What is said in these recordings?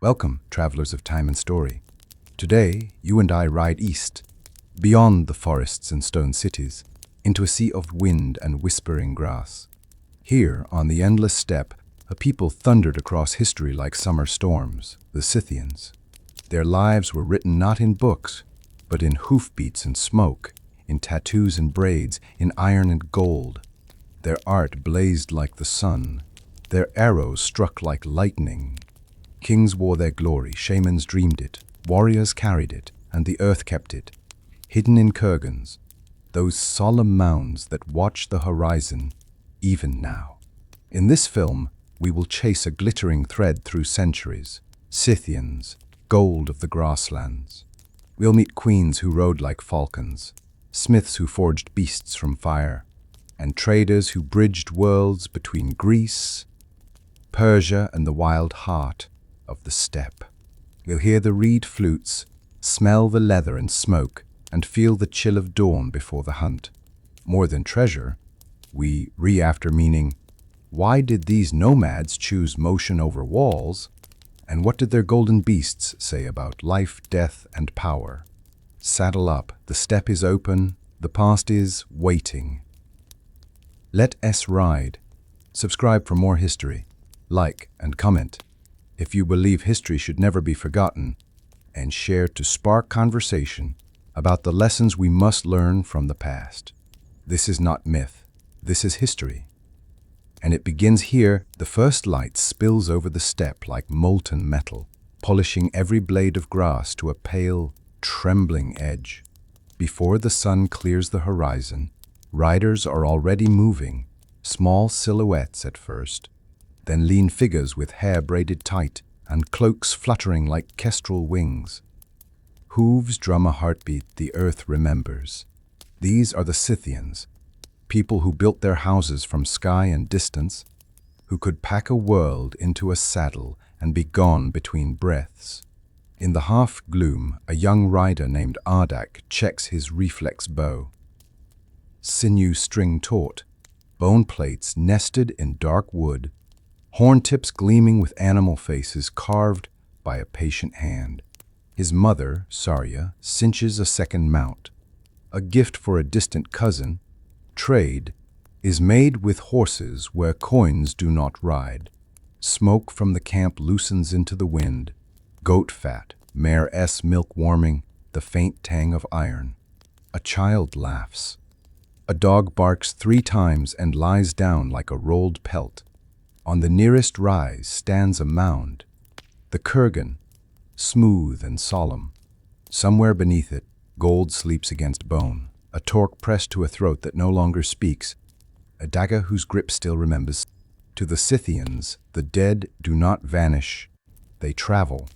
Welcome, travelers of time and story. Today, you and I ride east, beyond the forests and stone cities, into a sea of wind and whispering grass. Here, on the endless steppe, a people thundered across history like summer storms, the Scythians. Their lives were written not in books, but in hoofbeats and smoke, in tattoos and braids, in iron and gold. Their art blazed like the sun, their arrows struck like lightning. Kings wore their glory, shamans dreamed it, warriors carried it, and the earth kept it. Hidden in kurgans, those solemn mounds that watch the horizon, even now. In this film, we will chase a glittering thread through centuries. Scythians, gold of the grasslands. We'll meet queens who rode like falcons, smiths who forged beasts from fire, and traders who bridged worlds between Greece, Persia, and the wild heart of the steppe. We'll hear the reed flutes, smell the leather and smoke, and feel the chill of dawn before the hunt. More than treasure, we re-after meaning, why did these nomads choose motion over walls? And what did their golden beasts say about life, death, and power? Saddle up, the steppe is open, the past is waiting. Let us ride. Subscribe for more history. Like and comment if you believe history should never be forgotten, and share to spark conversation about the lessons we must learn from the past. This is not myth, this is history. And it begins here. The first light spills over the steppe like molten metal, polishing every blade of grass to a pale, trembling edge. Before the sun clears the horizon, riders are already moving, small silhouettes at first, then lean figures with hair braided tight and cloaks fluttering like kestrel wings. Hooves drum a heartbeat the earth remembers. These are the Scythians, people who built their houses from sky and distance, who could pack a world into a saddle and be gone between breaths. In the half-gloom, a young rider named Ardak checks his reflex bow. Sinew string taut, bone plates nested in dark wood, horn tips gleaming with animal faces carved by a patient hand. His mother, Sarya, cinches a second mount. A gift for a distant cousin, trade, is made with horses where coins do not ride. Smoke from the camp loosens into the wind. Goat fat, mare-s milk warming, the faint tang of iron. A child laughs. A dog barks 3 times and lies down like a rolled pelt. On the nearest rise stands a mound, the kurgan, smooth and solemn. Somewhere beneath it, gold sleeps against bone, a torc pressed to a throat that no longer speaks, a dagger whose grip still remembers. To the Scythians, the dead do not vanish, they travel.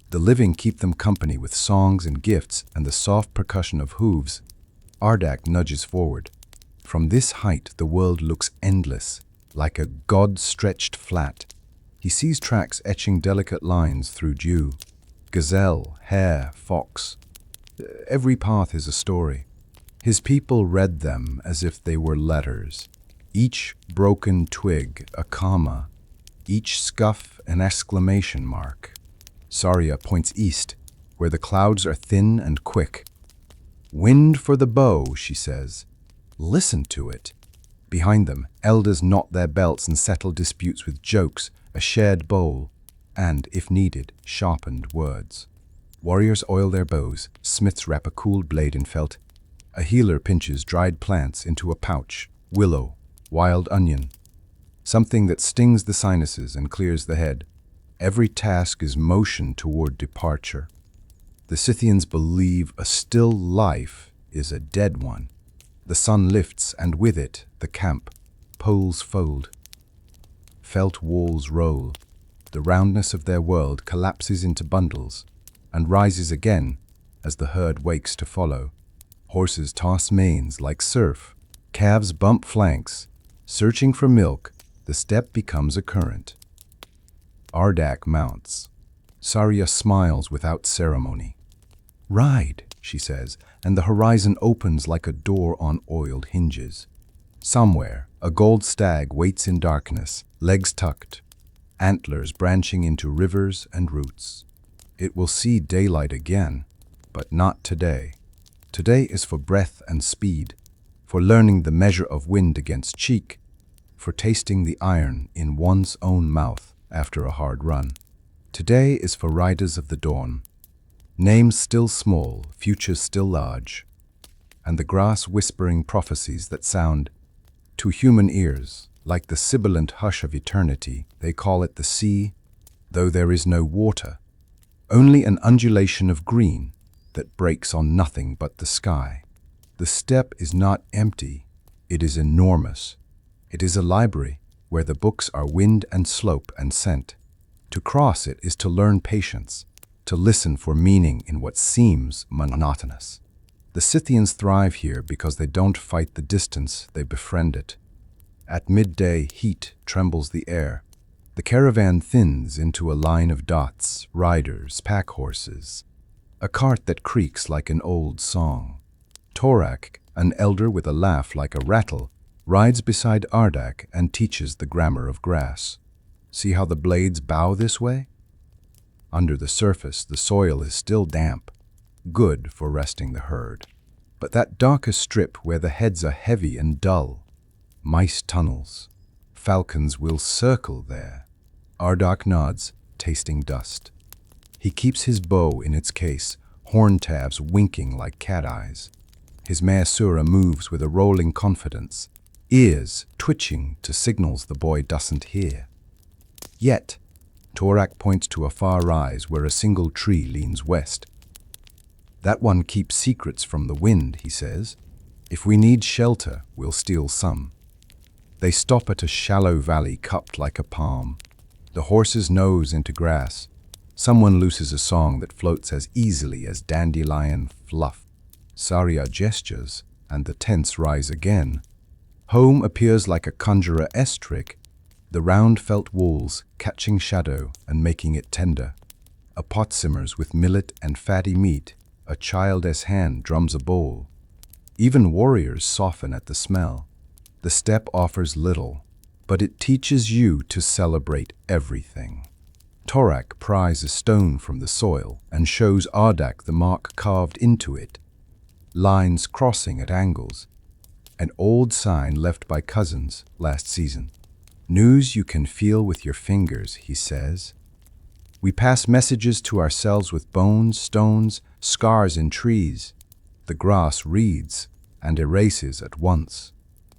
The living keep them company with songs and gifts and the soft percussion of hooves. Ardak nudges forward. From this height, the world looks endless, like a god stretched flat. He sees tracks etching delicate lines through dew. Gazelle, hare, fox. Every path is a story. His people read them as if they were letters. Each broken twig a comma, each scuff an exclamation mark. Sarya points east, where the clouds are thin and quick. Wind for the bow, she says. Listen to it. Behind them, elders knot their belts and settle disputes with jokes, a shared bowl, and, if needed, sharpened words. Warriors oil their bows, smiths wrap a cooled blade in felt. A healer pinches dried plants into a pouch, willow, wild onion, something that stings the sinuses and clears the head. Every task is motion toward departure. The Scythians believe a still life is a dead one. The sun lifts, and with it, the camp. Poles fold. Felt walls roll. The roundness of their world collapses into bundles and rises again as the herd wakes to follow. Horses toss manes like surf. Calves bump flanks. Searching for milk, the steppe becomes a current. Ardak mounts. Sarya smiles without ceremony. Ride, she says, and the horizon opens like a door on oiled hinges. Somewhere, a gold stag waits in darkness, legs tucked, antlers branching into rivers and roots. It will see daylight again, but not today. Today is for breath and speed, for learning the measure of wind against cheek, for tasting the iron in one's own mouth after a hard run. Today is for riders of the dawn, names still small, futures still large, and the grass whispering prophecies that sound, to human ears, like the sibilant hush of eternity. They call it the sea, though there is no water, only an undulation of green that breaks on nothing but the sky. The steppe is not empty, it is enormous. It is a library where the books are wind and slope and scent. To cross it is to learn patience, to listen for meaning in what seems monotonous. The Scythians thrive here because they don't fight the distance, they befriend it. At midday, heat trembles the air. The caravan thins into a line of dots, riders, pack horses, a cart that creaks like an old song. Torcs, an elder with a laugh like a rattle, rides beside Ardak and teaches the grammar of grass. See how the blades bow this way? Under the surface, the soil is still damp, good for resting the herd. But that darkest strip where the heads are heavy and dull, mice tunnels. Falcons will circle there. Ardak nods, tasting dust. He keeps his bow in its case, horn tabs winking like cat eyes. His mare Sura moves with a rolling confidence, ears twitching to signals the boy doesn't hear. Yet, Torcs points to a far rise where a single tree leans west. That one keeps secrets from the wind, he says. If we need shelter, we'll steal some. They stop at a shallow valley cupped like a palm. The horses nose into grass. Someone looses a song that floats as easily as dandelion fluff. Saria gestures, and the tents rise again. Home appears like a conjurer's trick, the round felt walls catching shadow and making it tender. A pot simmers with millet and fatty meat. A child's hand drums a bowl. Even warriors soften at the smell. The steppe offers little, but it teaches you to celebrate everything. Torcs pries a stone from the soil and shows Ardak the mark carved into it, lines crossing at angles, an old sign left by cousins last season. News you can feel with your fingers, he says. We pass messages to ourselves with bones, stones, scars in trees. The grass reads and erases at once.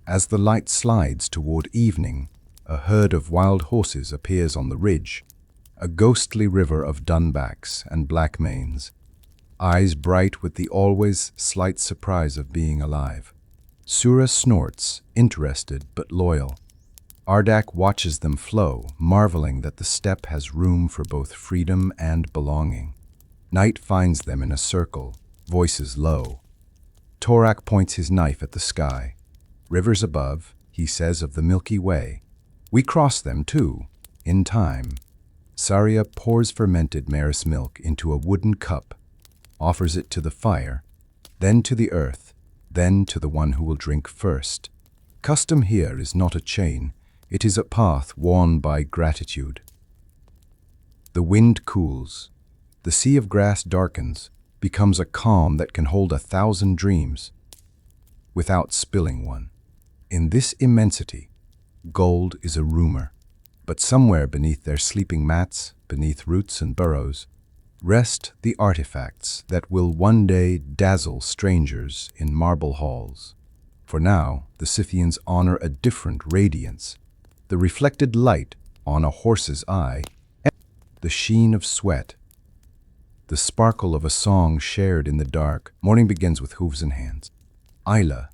As the light slides toward evening, a herd of wild horses appears on the ridge, a ghostly river of dunbacks and black manes, eyes bright with the always slight surprise of being alive. Sura snorts, interested but loyal. Ardak watches them flow, marveling that the steppe has room for both freedom and belonging. Night finds them in a circle, voices low. Torcs points his knife at the sky. Rivers above, he says of the Milky Way. We cross them too, in time. Saria pours fermented mare's milk into a wooden cup, offers it to the fire, then to the earth, then to the one who will drink first. Custom here is not a chain, it is a path worn by gratitude. The wind cools. The sea of grass darkens, becomes a calm that can hold 1,000 dreams without spilling one. In this immensity, gold is a rumor, but somewhere beneath their sleeping mats, beneath roots and burrows, rest the artifacts that will one day dazzle strangers in marble halls. For now, the Scythians honor a different radiance, the reflected light on a horse's eye, the sheen of sweat, the sparkle of a song shared in the dark. Morning begins with hooves and hands. Mohyla,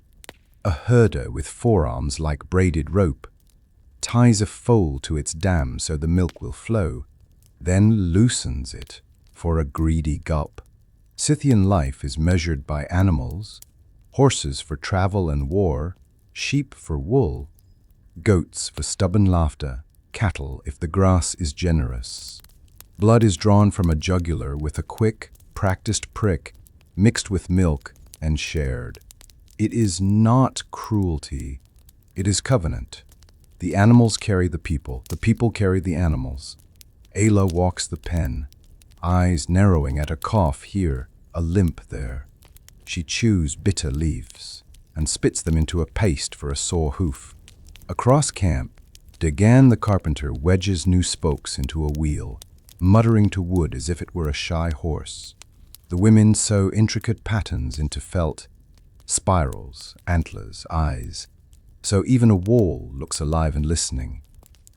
a herder with forearms like braided rope, ties a foal to its dam so the milk will flow, then loosens it for a greedy gulp. Scythian life is measured by animals, horses for travel and war, sheep for wool, goats for stubborn laughter, cattle if the grass is generous. Blood is drawn from a jugular with a quick, practiced prick, mixed with milk and shared. It is not cruelty, it is covenant. The animals carry the people carry the animals. Ayla walks the pen, eyes narrowing at a cough here, a limp there. She chews bitter leaves and spits them into a paste for a sore hoof. Across camp, Dagan the carpenter wedges new spokes into a wheel, muttering to wood as if it were a shy horse. The women sew intricate patterns into felt, spirals, antlers, eyes, so even a wall looks alive and listening.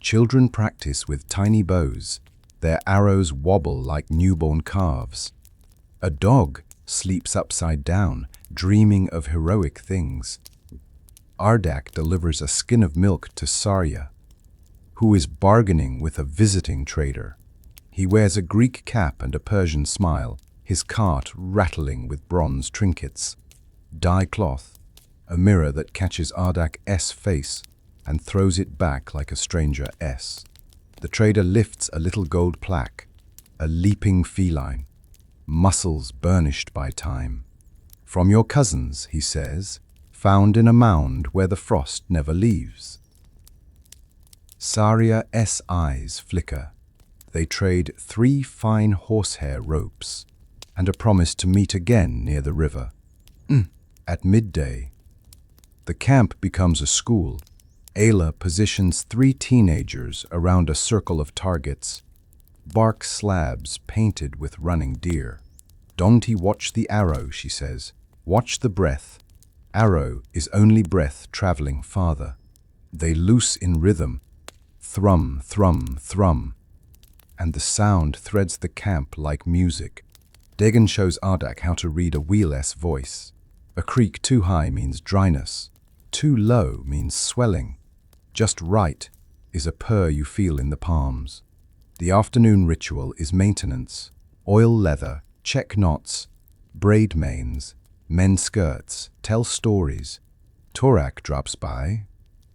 Children practice with tiny bows. Their arrows wobble like newborn calves. A dog sleeps upside down, dreaming of heroic things. Ardak delivers a skin of milk to Sarya, who is bargaining with a visiting trader. He wears a Greek cap and a Persian smile, his cart rattling with bronze trinkets. Dye cloth, a mirror that catches Ardak's face and throws it back like a stranger S. The trader lifts a little gold plaque, a leaping feline, muscles burnished by time. From your cousins, he says, found in a mound where the frost never leaves. Sarya's eyes flicker. They trade 3 fine horsehair ropes and a promise to meet again near the river. At midday, the camp becomes a school. Ayla positions 3 teenagers around a circle of targets, bark slabs painted with running deer. Don't watch the arrow, she says. Watch the breath. Arrow is only breath traveling farther. They loose in rhythm. Thrum, thrum, thrum. And the sound threads the camp like music. Dagan shows Ardak how to read a wheel-s voice. A creak too high means dryness. Too low means swelling. Just right is a purr you feel in the palms. The afternoon ritual is maintenance. Oil leather, check knots, braid manes, men's skirts, tell stories. Torak drops by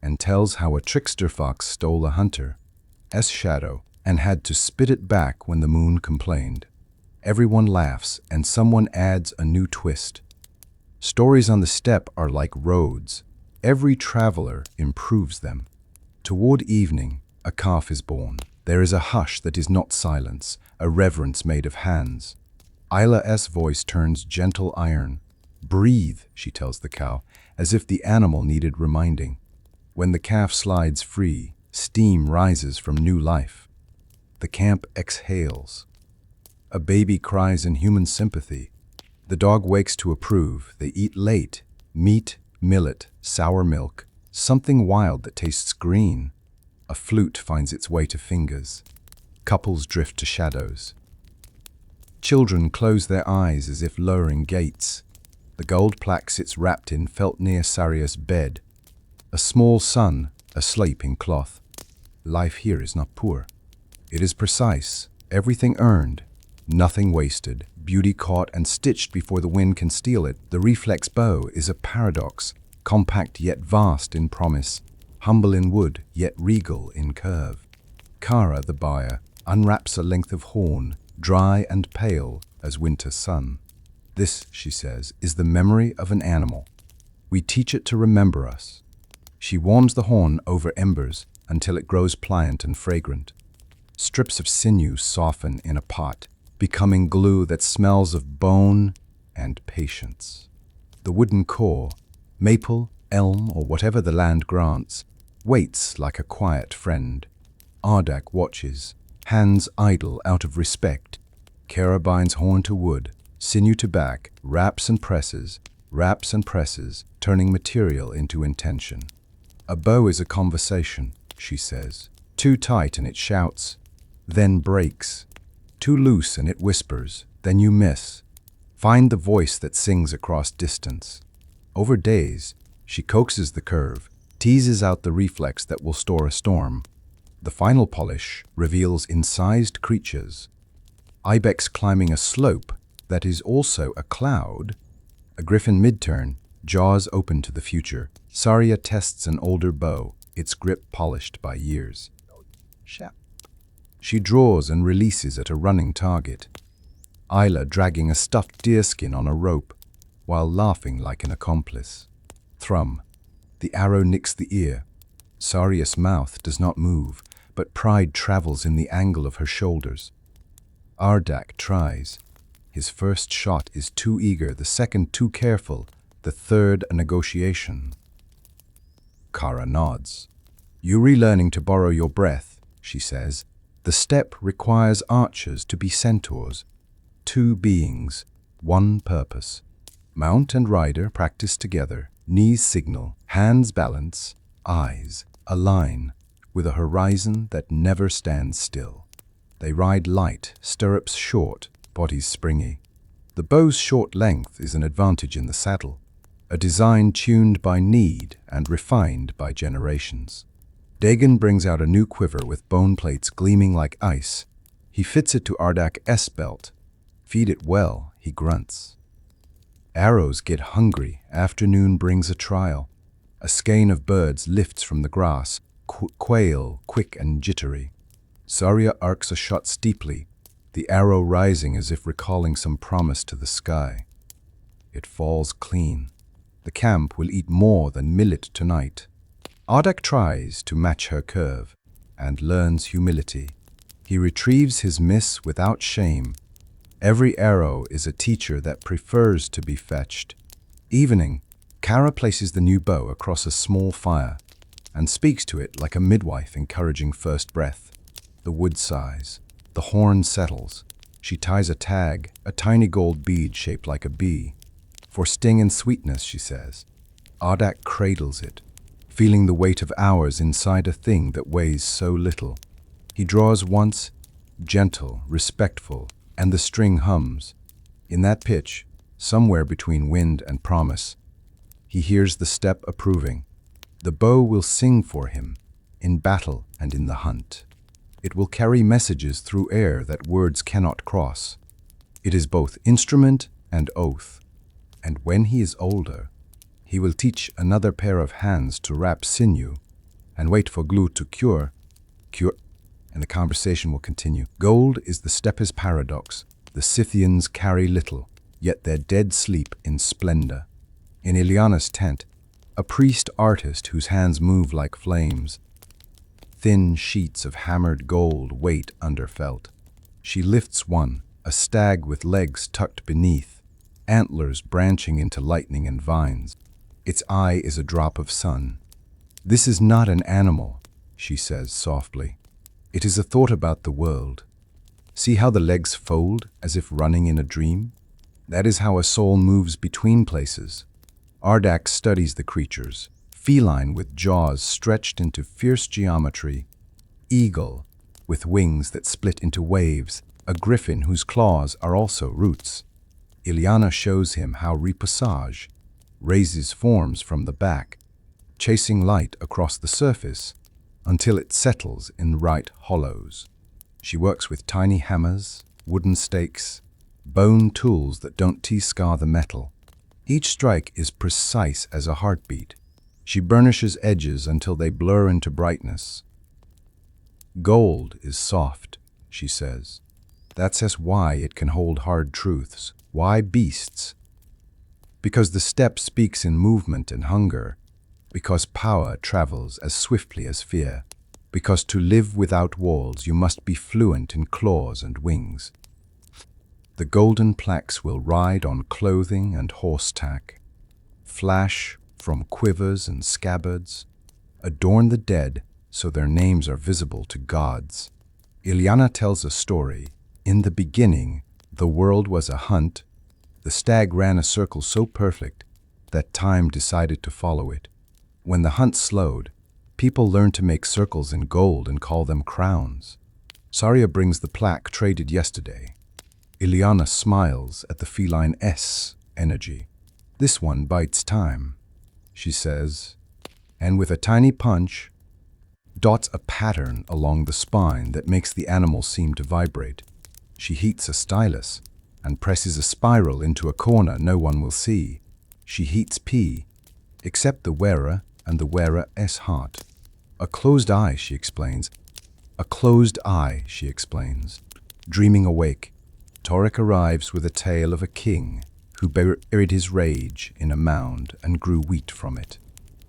and tells how a trickster fox stole a hunter's shadow and had to spit it back when the moon complained. Everyone laughs and someone adds a new twist. Stories on the steppe are like roads. Every traveler improves them. Toward evening, a calf is born. There is a hush that is not silence, a reverence made of hands. Ayla's voice turns gentle iron. Breathe, she tells the cow, as if the animal needed reminding. When the calf slides free, steam rises from new life. The camp exhales. A baby cries in human sympathy. The dog wakes to approve. They eat late. Meat, millet, sour milk, something wild that tastes green. A flute finds its way to fingers. Couples drift to shadows. Children close their eyes as if lowering gates. The gold plaque sits wrapped in felt near Sarya's bed. A small son, asleep in cloth. Life here is not poor. It is precise, everything earned, nothing wasted, beauty caught and stitched before the wind can steal it. The reflex bow is a paradox, compact yet vast in promise, humble in wood yet regal in curve. Kara, the buyer, unwraps a length of horn, dry and pale as winter sun. This, she says, is the memory of an animal. We teach it to remember us. She warms the horn over embers until it grows pliant and fragrant. Strips of sinew soften in a pot, becoming glue that smells of bone and patience. The wooden core, maple, elm, or whatever the land grants, waits like a quiet friend. Ardak watches, hands idle out of respect. Kara binds horn to wood, sinew to back, wraps and presses, turning material into intention. A bow is a conversation, she says. Too tight and it shouts, then breaks. Too loose and it whispers, then you miss. Find the voice that sings across distance. Over days, she coaxes the curve, teases out the reflex that will store a storm. The final polish reveals incised creatures. Ibex climbing a slope that is also a cloud. A griffin mid-turn, jaws open to the future. Sarya tests an older bow, its grip polished by years. She draws and releases at a running target. Ayla dragging a stuffed deerskin on a rope, while laughing like an accomplice. Thrum. The arrow nicks the ear. Saria's mouth does not move, but pride travels in the angle of her shoulders. Ardak tries. His first shot is too eager, the second too careful, the third a negotiation. Kara nods. "You're relearning to borrow your breath," she says. "The steppe requires archers to be centaurs. Two beings, one purpose." Mount and rider practice together, knees signal, hands balance, eyes align, with a horizon that never stands still. They ride light, stirrups short, bodies springy. The bow's short length is an advantage in the saddle, a design tuned by need and refined by generations. Dagon brings out a new quiver with bone plates gleaming like ice. He fits it to Ardak's belt. "Feed it well," he grunts. Arrows get hungry. Afternoon brings a trial. A skein of birds lifts from the grass, quail quick and jittery. Saria arcs a shot steeply, the arrow rising as if recalling some promise to the sky. It falls clean. The camp will eat more than millet tonight. Ardak tries to match her curve and learns humility. He retrieves his miss without shame. Every arrow is a teacher that prefers to be fetched. Evening, Kara places the new bow across a small fire and speaks to it like a midwife encouraging first breath. The wood sighs. The horn settles. She ties a tag, a tiny gold bead shaped like a bee. "For sting and sweetness," she says. Ardak cradles it, feeling the weight of hours inside a thing that weighs so little. He draws once, gentle, respectful, and the string hums. In that pitch, somewhere between wind and promise, he hears the steppe approving. The bow will sing for him, in battle and in the hunt. It will carry messages through air that words cannot cross. It is both instrument and oath. And when he is older, he will teach another pair of hands to wrap sinew and wait for glue to cure, and the conversation will continue. Gold is the steppe's paradox. The Scythians carry little, yet their dead sleep in splendor. In Ileana's tent, a priest artist whose hands move like flames. Thin sheets of hammered gold wait under felt. She lifts one, a stag with legs tucked beneath, antlers branching into lightning and vines. Its eye is a drop of sun. "This is not an animal," she says softly. "It is a thought about the world. See how the legs fold as if running in a dream? That is how a soul moves between places." Ardak studies the creatures, feline with jaws stretched into fierce geometry, eagle with wings that split into waves, a griffin whose claws are also roots. Ileana shows him how repoussage raises forms from the back, chasing light across the surface until it settles in right hollows. She works with tiny hammers, wooden stakes, bone tools that don't T-scar the metal. Each strike is precise as a heartbeat. She burnishes edges until they blur into brightness. "Gold is soft," she says. "That's why it can hold hard truths. Why beasts? Because the steppe speaks in movement and hunger. Because power travels as swiftly as fear. Because to live without walls you must be fluent in claws and wings. The golden plaques will ride on clothing and horse tack, flash from quivers and scabbards, adorn the dead so their names are visible to gods." Ileana tells a story. In the beginning, the world was a hunt. The stag ran a circle so perfect that time decided to follow it. When the hunt slowed, people learned to make circles in gold and call them crowns. Saria brings the plaque traded yesterday. Ileana smiles at the feline S energy. "This one bites time," she says, and with a tiny punch, dots a pattern along the spine that makes the animal seem to vibrate. She heats a stylus and presses a spiral into a corner no one will see. She heats P, except the wearer and the wearer's heart. "A closed eye," she explains. "A closed eye," she explains. Dreaming awake, Torec arrives with a tale of a king who buried his rage in a mound and grew wheat from it.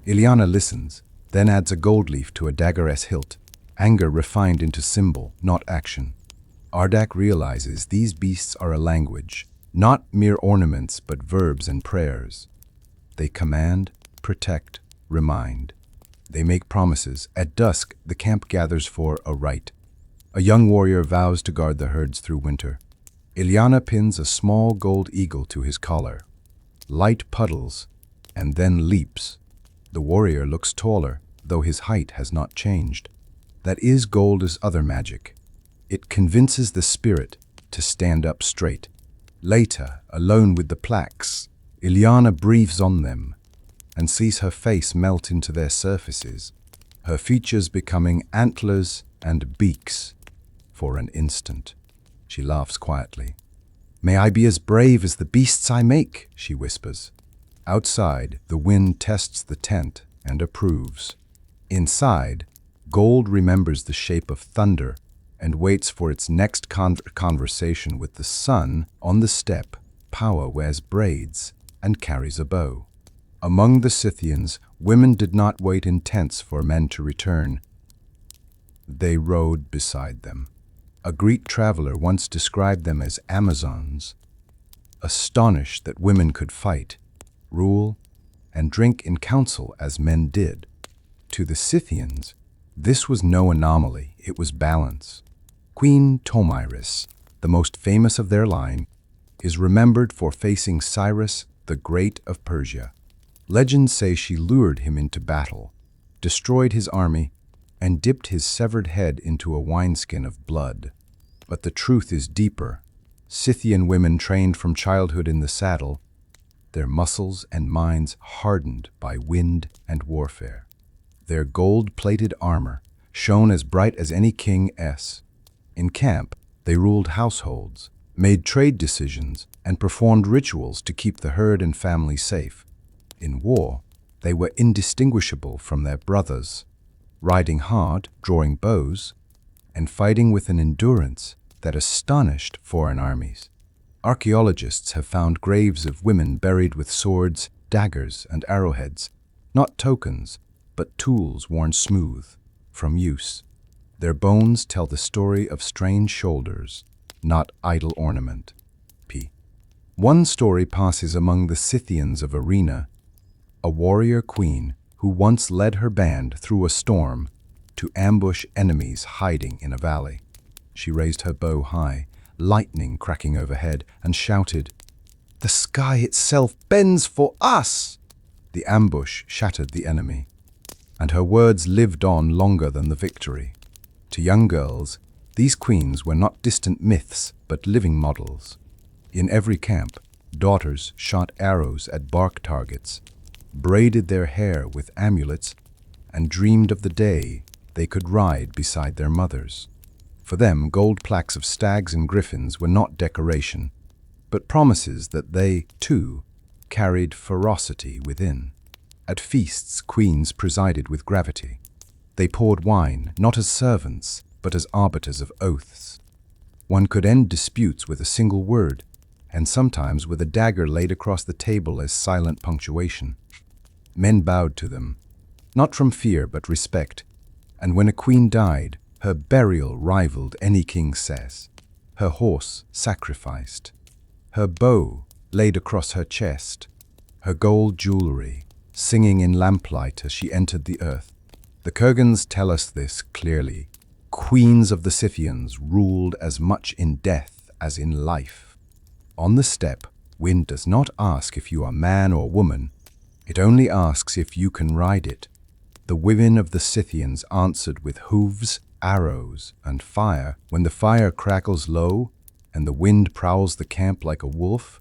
Ileana listens, then adds a gold leaf to a dagger's hilt, anger refined into symbol, not action. Ardak realizes these beasts are a language, not mere ornaments but verbs and prayers. They command, protect, remind. They make promises. At dusk, the camp gathers for a rite. A young warrior vows to guard the herds through winter. Ilyana pins a small gold eagle to his collar. Light puddles, and then leaps. The warrior looks taller, though his height has not changed. That is gold's other magic. It convinces the spirit to stand up straight. Later, alone with the plaques, Ilyana breathes on them and sees her face melt into their surfaces, her features becoming antlers and beaks. For an instant, she laughs quietly. "May I be as brave as the beasts I make," she whispers. Outside, the wind tests the tent and approves. Inside, gold remembers the shape of thunder and waits for its next conversation with the sun. On the steppe, power wears braids and carries a bow. Among the Scythians, women did not wait in tents for men to return. They rode beside them. A Greek traveler once described them as Amazons, astonished that women could fight, rule, and drink in council as men did. To the Scythians, this was no anomaly, it was balance. Queen Tomyris, the most famous of their line, is remembered for facing Cyrus the Great of Persia. Legends say she lured him into battle, destroyed his army, and dipped his severed head into a wineskin of blood. But the truth is deeper. Scythian women trained from childhood in the saddle, their muscles and minds hardened by wind and warfare. Their gold-plated armor shone as bright as any king's. In camp, they ruled households, made trade decisions, and performed rituals to keep the herd and family safe. In war, they were indistinguishable from their brothers, riding hard, drawing bows, and fighting with an endurance that astonished foreign armies. Archaeologists have found graves of women buried with swords, daggers, and arrowheads, not tokens, but tools worn smooth from use. Their bones tell the story of strange shoulders, not idle ornament. One story passes among the Scythians of Arena, a warrior queen who once led her band through a storm to ambush enemies hiding in a valley. She raised her bow high, lightning cracking overhead, and shouted, "The sky itself bends for us!" The ambush shattered the enemy, and her words lived on longer than the victory. To young girls, these queens were not distant myths, but living models. In every camp, daughters shot arrows at bark targets, braided their hair with amulets, and dreamed of the day they could ride beside their mothers. For them, gold plaques of stags and griffins were not decoration, but promises that they, too, carried ferocity within. At feasts, queens presided with gravity. They poured wine, not as servants, but as arbiters of oaths. One could end disputes with a single word, and sometimes with a dagger laid across the table as silent punctuation. Men bowed to them, not from fear but respect, and when a queen died, her burial rivaled any king's cess. Her horse sacrificed, her bow laid across her chest, her gold jewelry singing in lamplight as she entered the earth. The Kurgans tell us this clearly. Queens of the Scythians ruled as much in death as in life. On the steppe, wind does not ask if you are man or woman, it only asks if you can ride it. The women of the Scythians answered with hooves, arrows, and fire. When the fire crackles low and the wind prowls the camp like a wolf,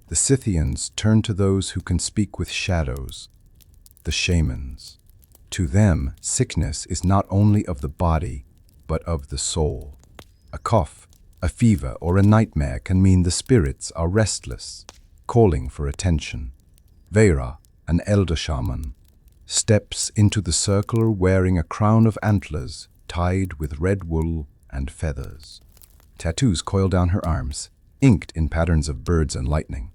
the Scythians turn to those who can speak with shadows, the shamans. To them, sickness is not only of the body, but of the soul. A cough, a fever, or a nightmare can mean the spirits are restless, calling for attention. Veira, an elder shaman, steps into the circle wearing a crown of antlers tied with red wool and feathers. Tattoos coil down her arms, inked in patterns of birds and lightning.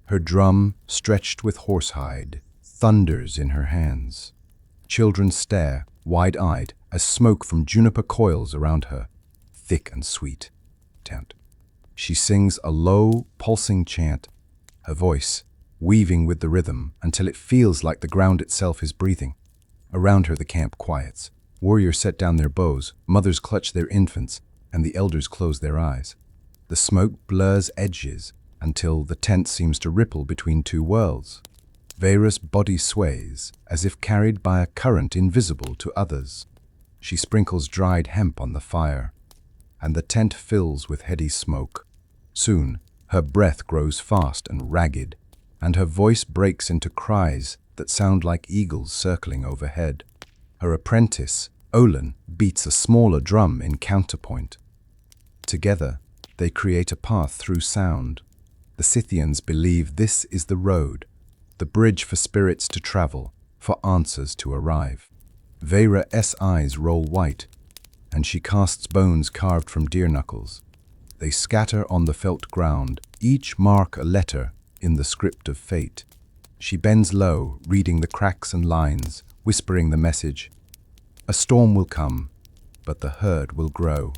Her drum, stretched with horsehide, thunders in her hands. Children stare, wide-eyed, as smoke from juniper coils around her, thick and sweet. She sings a low, pulsing chant, her voice weaving with the rhythm until it feels like the ground itself is breathing. Around her the camp quiets. Warriors set down their bows, mothers clutch their infants, and the elders close their eyes. The smoke blurs edges until the tent seems to ripple between two worlds. Vera's body sways, as if carried by a current invisible to others. She sprinkles dried hemp on the fire, and the tent fills with heady smoke. Soon, her breath grows fast and ragged, and her voice breaks into cries that sound like eagles circling overhead. Her apprentice, Olin, beats a smaller drum in counterpoint. Together, they create a path through sound. The Scythians believe this is the road, the bridge for spirits to travel, for answers to arrive. Vera's eyes roll white, and she casts bones carved from deer knuckles. They scatter on the felt ground, each mark a letter in the script of fate. She bends low, reading the cracks and lines, whispering the message. A storm will come, but the herd will grow.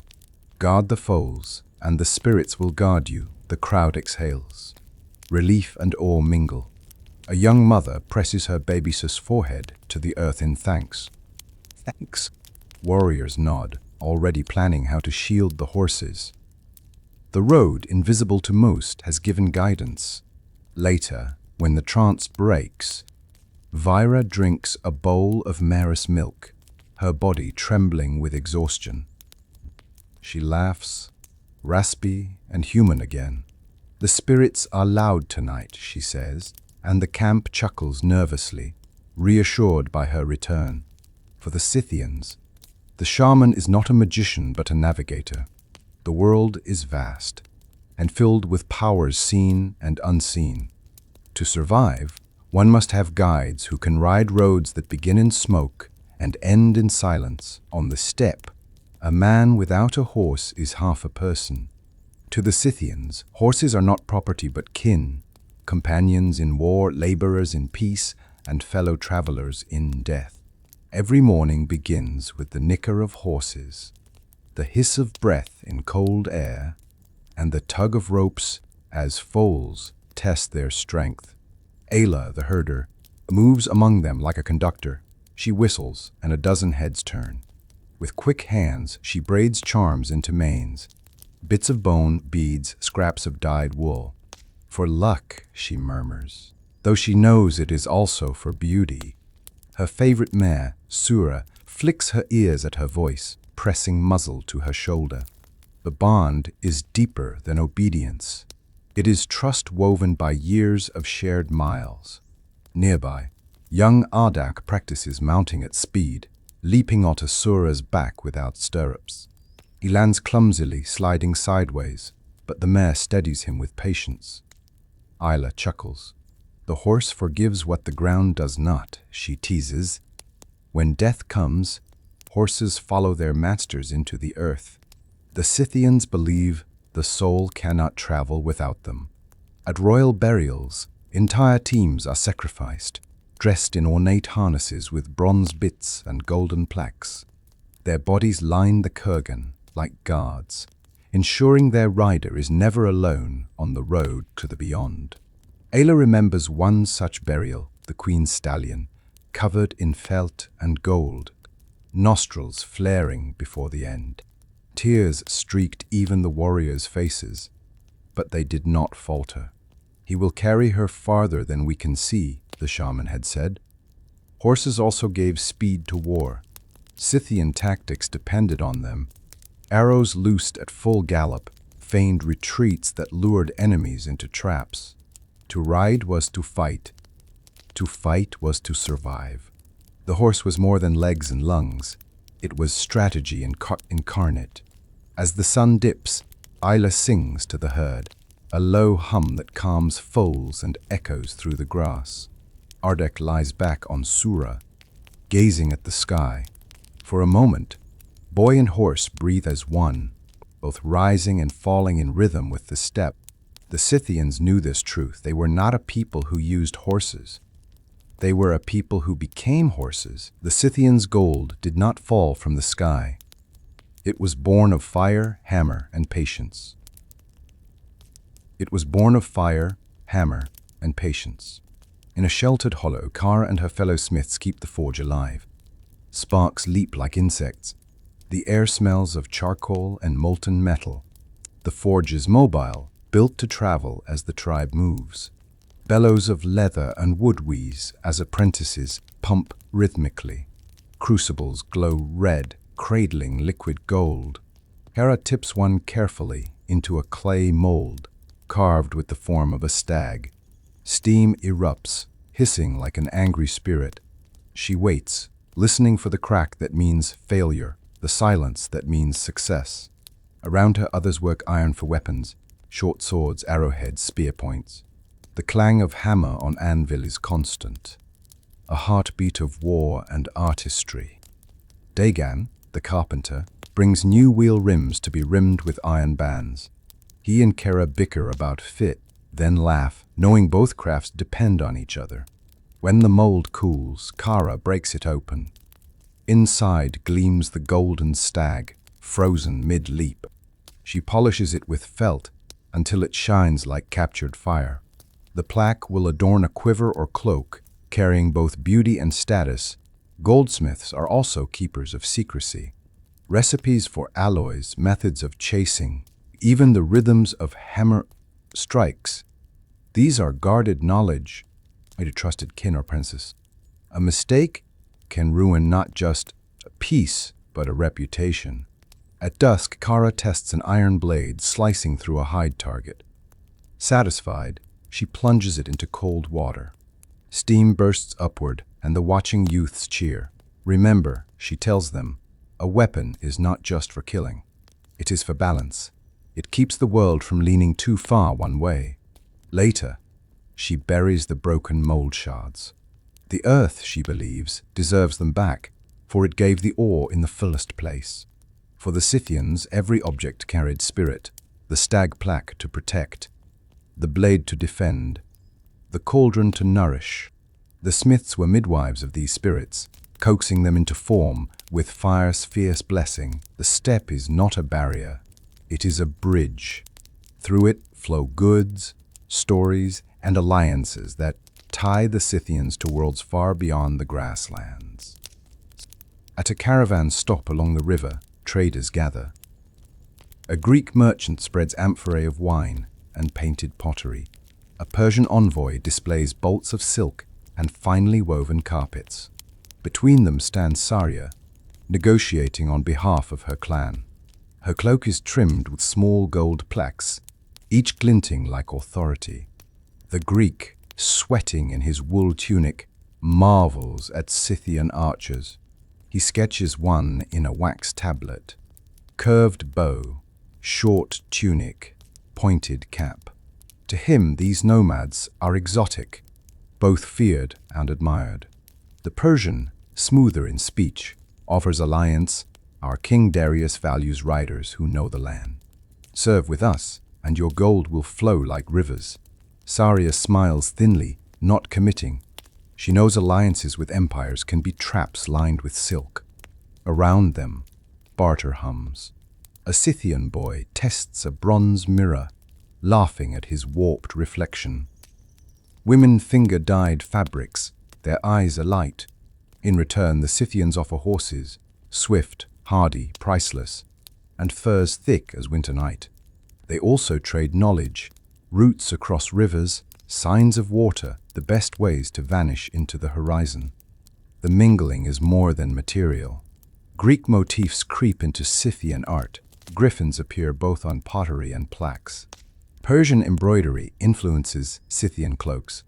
Guard the foals, and the spirits will guard you, the crowd exhales. Relief and awe mingle. A young mother presses her baby's forehead to the earth in thanks. Thanks. Warriors nod, already planning how to shield the horses. The road, invisible to most, has given guidance. Later, when the trance breaks, Vera drinks a bowl of Maris milk, her body trembling with exhaustion. She laughs, raspy and human again. The spirits are loud tonight, she says, and the camp chuckles nervously, reassured by her return. For the Scythians, the shaman is not a magician but a navigator. The world is vast, and filled with powers seen and unseen. To survive, one must have guides who can ride roads that begin in smoke and end in silence. On the steppe, a man without a horse is half a person. To the Scythians, horses are not property but kin, companions in war, laborers in peace, and fellow travelers in death. Every morning begins with the nicker of horses, the hiss of breath in cold air, and the tug of ropes as foals test their strength. Ayla, the herder, moves among them like a conductor. She whistles, and a dozen heads turn. With quick hands, she braids charms into manes, bits of bone, beads, scraps of dyed wool. For luck, she murmurs, though she knows it is also for beauty. Her favorite mare, Sura, flicks her ears at her voice, pressing muzzle to her shoulder. The bond is deeper than obedience. It is trust woven by years of shared miles. Nearby, young Ardak practices mounting at speed, leaping onto Sura's back without stirrups. He lands clumsily, sliding sideways, but the mare steadies him with patience. Ayla chuckles. The horse forgives what the ground does not, she teases. When death comes, horses follow their masters into the earth. The Scythians believe the soul cannot travel without them. At royal burials, entire teams are sacrificed, dressed in ornate harnesses with bronze bits and golden plaques. Their bodies line the kurgan like guards, ensuring their rider is never alone on the road to the beyond. Ayla remembers one such burial, the queen's stallion, covered in felt and gold, nostrils flaring before the end. Tears streaked even the warriors' faces, but they did not falter. He will carry her farther than we can see, the shaman had said. Horses also gave speed to war. Scythian tactics depended on them. Arrows loosed at full gallop, feigned retreats that lured enemies into traps. To ride was to fight. To fight was to survive. The horse was more than legs and lungs. It was strategy incarnate. As the sun dips, Ayla sings to the herd, a low hum that calms foals and echoes through the grass. Ardak lies back on Sura, gazing at the sky. For a moment, boy and horse breathe as one, both rising and falling in rhythm with the steppe. The Scythians knew this truth. They were not a people who used horses. They were a people who became horses. The Scythians' gold did not fall from the sky. It was born of fire, hammer, and patience. It was born of fire, hammer, and patience. In a sheltered hollow, Kara and her fellow smiths keep the forge alive. Sparks leap like insects. The air smells of charcoal and molten metal. The forge is mobile, built to travel as the tribe moves. Bellows of leather and wood wheeze as apprentices pump rhythmically. Crucibles glow red, cradling liquid gold. Kara tips one carefully into a clay mold, carved with the form of a stag. Steam erupts, hissing like an angry spirit. She waits, listening for the crack that means failure, the silence that means success. Around her others work iron for weapons, short swords, arrowheads, spear points. The clang of hammer on anvil is constant, a heartbeat of war and artistry. Dagan, the carpenter, brings new wheel rims to be rimmed with iron bands. He and Kara bicker about fit, then laugh, knowing both crafts depend on each other. When the mold cools, Kara breaks it open. Inside gleams the golden stag, frozen mid-leap. She polishes it with felt until it shines like captured fire. The plaque will adorn a quiver or cloak, carrying both beauty and status. Goldsmiths are also keepers of secrecy. Recipes for alloys, methods of chasing, even the rhythms of hammer strikes. These are guarded knowledge by a trusted kin or princess. A mistake can ruin not just a piece, but a reputation. At dusk, Kara tests an iron blade slicing through a hide target. Satisfied, she plunges it into cold water. Steam bursts upward, and the watching youths cheer. Remember, she tells them, a weapon is not just for killing. It is for balance. It keeps the world from leaning too far one way. Later, she buries the broken mold shards. The earth, she believes, deserves them back, for it gave the ore in the fullest place. For the Scythians, every object carried spirit, the stag plaque to protect, the blade to defend, the cauldron to nourish. The smiths were midwives of these spirits, coaxing them into form with fire's fierce blessing. The steppe is not a barrier, it is a bridge. Through it flow goods, stories, and alliances that tie the Scythians to worlds far beyond the grasslands. At a caravan stop along the river, traders gather. A Greek merchant spreads amphorae of wine and painted pottery. A Persian envoy displays bolts of silk and finely woven carpets. Between them stands Saria, negotiating on behalf of her clan. Her cloak is trimmed with small gold plaques, each glinting like authority. The Greek, sweating in his wool tunic, marvels at Scythian archers. He sketches one in a wax tablet. Curved bow, short tunic, pointed cap. To him, these nomads are exotic, both feared and admired. The Persian, smoother in speech, offers alliance. Our King Darius values riders who know the land. Serve with us, and your gold will flow like rivers. Saria smiles thinly, not committing. She knows alliances with empires can be traps lined with silk. Around them, barter hums. A Scythian boy tests a bronze mirror, laughing at his warped reflection. Women finger dyed fabrics, their eyes alight. In return, the Scythians offer horses, swift, hardy, priceless, and furs thick as winter night. They also trade knowledge, routes across rivers, signs of water, the best ways to vanish into the horizon. The mingling is more than material. Greek motifs creep into Scythian art. Griffins appear both on pottery and plaques. Persian embroidery influences Scythian cloaks.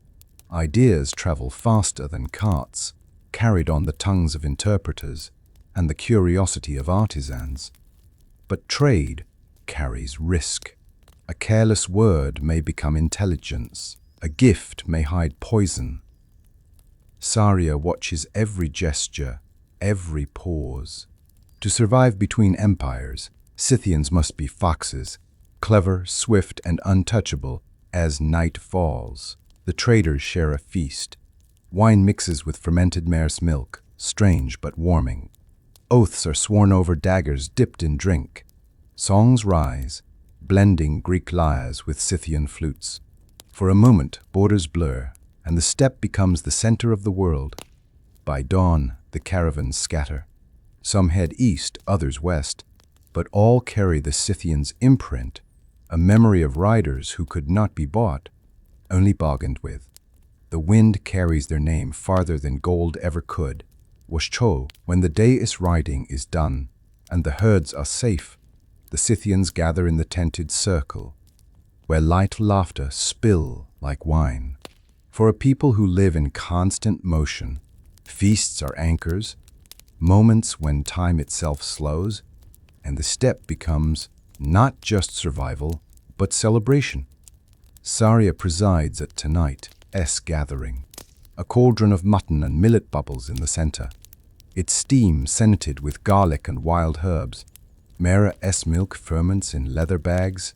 Ideas travel faster than carts, carried on the tongues of interpreters and the curiosity of artisans. But trade carries risk. A careless word may become intelligence. A gift may hide poison. Saria watches every gesture, every pause. To survive between empires, Scythians must be foxes, clever, swift, and untouchable. As night falls, the traders share a feast. Wine mixes with fermented mare's milk, strange but warming. Oaths are sworn over daggers dipped in drink. Songs rise, blending Greek lyres with Scythian flutes. For a moment, borders blur, and the steppe becomes the center of the world. By dawn, the caravans scatter. Some head east, others west, but all carry the Scythians' imprint, a memory of riders who could not be bought, only bargained with. The wind carries their name farther than gold ever could. Washcho, when the day's riding is done, and the herds are safe, the Scythians gather in the tented circle, where light laughter spill like wine. For a people who live in constant motion, feasts are anchors, moments when time itself slows, and the steppe becomes not just survival, but celebration. Saria presides at tonight's gathering. A cauldron of mutton and millet bubbles in the center. Its steam scented with garlic and wild herbs. Mare's milk ferments in leather bags,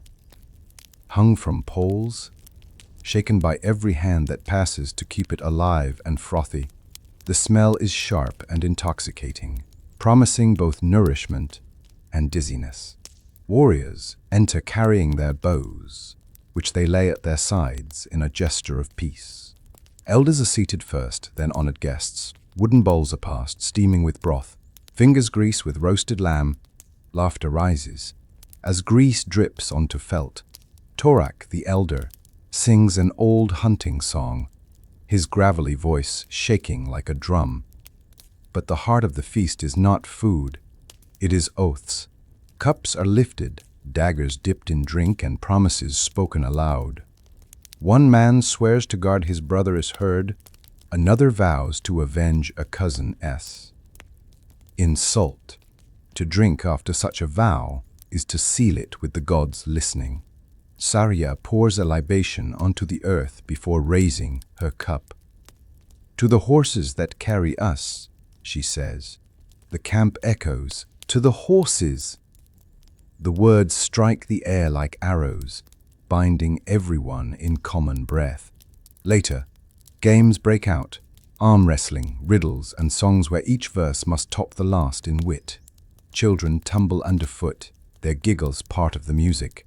hung from poles, shaken by every hand that passes to keep it alive and frothy. The smell is sharp and intoxicating, promising both nourishment and dizziness. Warriors enter carrying their bows, which they lay at their sides in a gesture of peace. Elders are seated first, then honored guests. Wooden bowls are passed, steaming with broth. Fingers grease with roasted lamb. Laughter rises as grease drips onto felt. Torcs, the elder, sings an old hunting song, his gravelly voice shaking like a drum. But the heart of the feast is not food, it is oaths. Cups are lifted, daggers dipped in drink, and promises spoken aloud. One man swears to guard his brother's herd, another vows to avenge a cousin's insult. To drink after such a vow is to seal it with the gods listening. Saria pours a libation onto the earth before raising her cup. To the horses that carry us, she says. The camp echoes, to the horses! The words strike the air like arrows, binding everyone in common breath. Later, games break out, arm wrestling, riddles, and songs where each verse must top the last in wit. Children tumble underfoot, their giggles part of the music.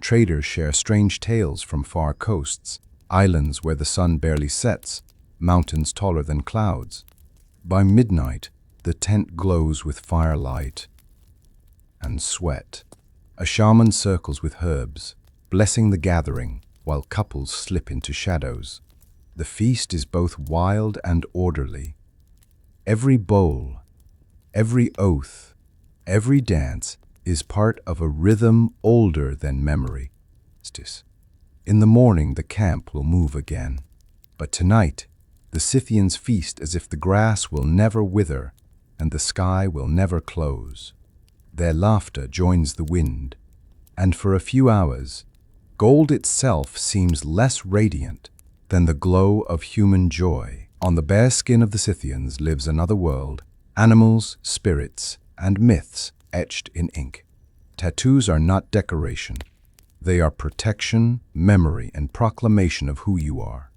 Traders share strange tales from far coasts, islands where the sun barely sets, mountains taller than clouds. By midnight, the tent glows with firelight and sweat. A shaman circles with herbs, blessing the gathering, while couples slip into shadows. The feast is both wild and orderly. Every bowl, every oath, every dance is part of a rhythm older than memory. In the morning, the camp will move again. But tonight, the Scythians feast as if the grass will never wither and the sky will never close. Their laughter joins the wind, and for a few hours, gold itself seems less radiant than the glow of human joy. On the bare skin of the Scythians lives another world, animals, spirits, and myths etched in ink. Tattoos are not decoration. They are protection, memory, and proclamation of who you are.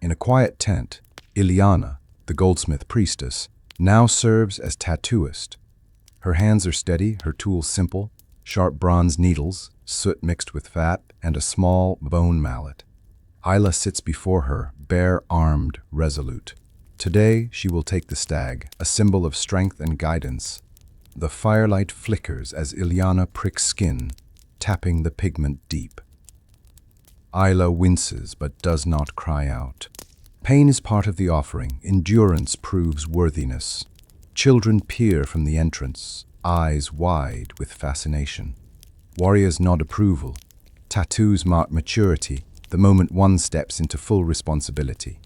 In a quiet tent, Ileana, the goldsmith priestess, now serves as tattooist. Her hands are steady, her tools simple, sharp bronze needles, soot mixed with fat, and a small bone mallet. Isla sits before her, bare-armed, resolute. Today she will take the stag, a symbol of strength and guidance. The firelight flickers as Ileana pricks skin, tapping the pigment deep. Isla winces but does not cry out. Pain is part of the offering, endurance proves worthiness. Children peer from the entrance, eyes wide with fascination. Warriors nod approval. Tattoos mark maturity, the moment one steps into full responsibility.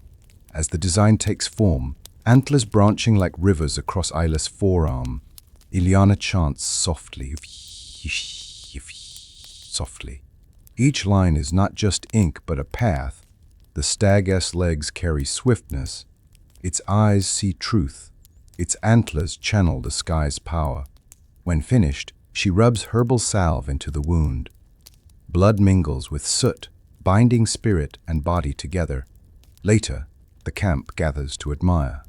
As the design takes form, antlers branching like rivers across Isla's forearm, Ileana chants softly. Each line is not just ink but a path. The stag's legs carry swiftness. Its eyes see truth. Its antlers channel the sky's power. When finished, she rubs herbal salve into the wound. Blood mingles with soot, binding spirit and body together. Later, The camp gathers to admire.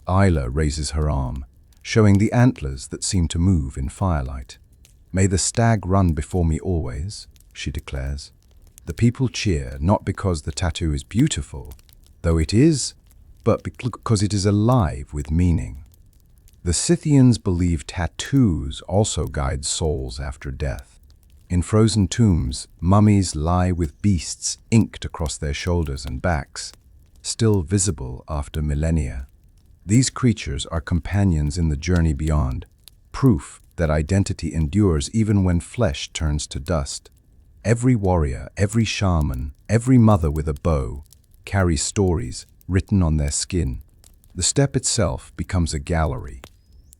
Isla raises her arm, showing the antlers that seem to move in firelight. "May the stag run before me always," she declares. The people cheer, not because the tattoo is beautiful, though it is, but because it is alive with meaning. The Scythians believe tattoos also guide souls after death. In frozen tombs, mummies lie with beasts inked across their shoulders and backs, still visible after millennia. These creatures are companions in the journey beyond, proof that identity endures even when flesh turns to dust. Every warrior, every shaman, every mother with a bow carries stories written on their skin. The steppe itself becomes a gallery.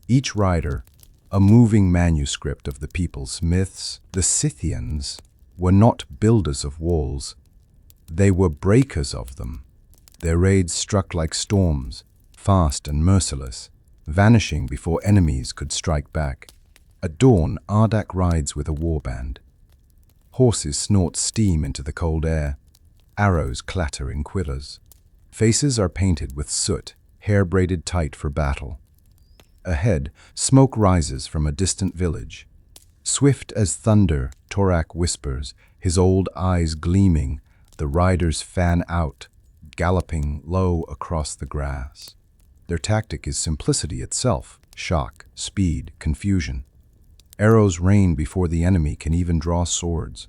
Each rider, a moving manuscript of the people's myths. The Scythians were not builders of walls. They were breakers of them. Their raids struck like storms, fast and merciless, vanishing before enemies could strike back. At dawn, Ardak rides with a warband. Horses snort steam into the cold air. Arrows clatter in quivers. Faces are painted with soot, hair braided tight for battle. Ahead, smoke rises from a distant village. Swift as thunder, Torcs whispers, his old eyes gleaming. The riders fan out, galloping low across the grass. Their tactic is simplicity itself: shock, speed, confusion. Arrows rain before the enemy can even draw swords.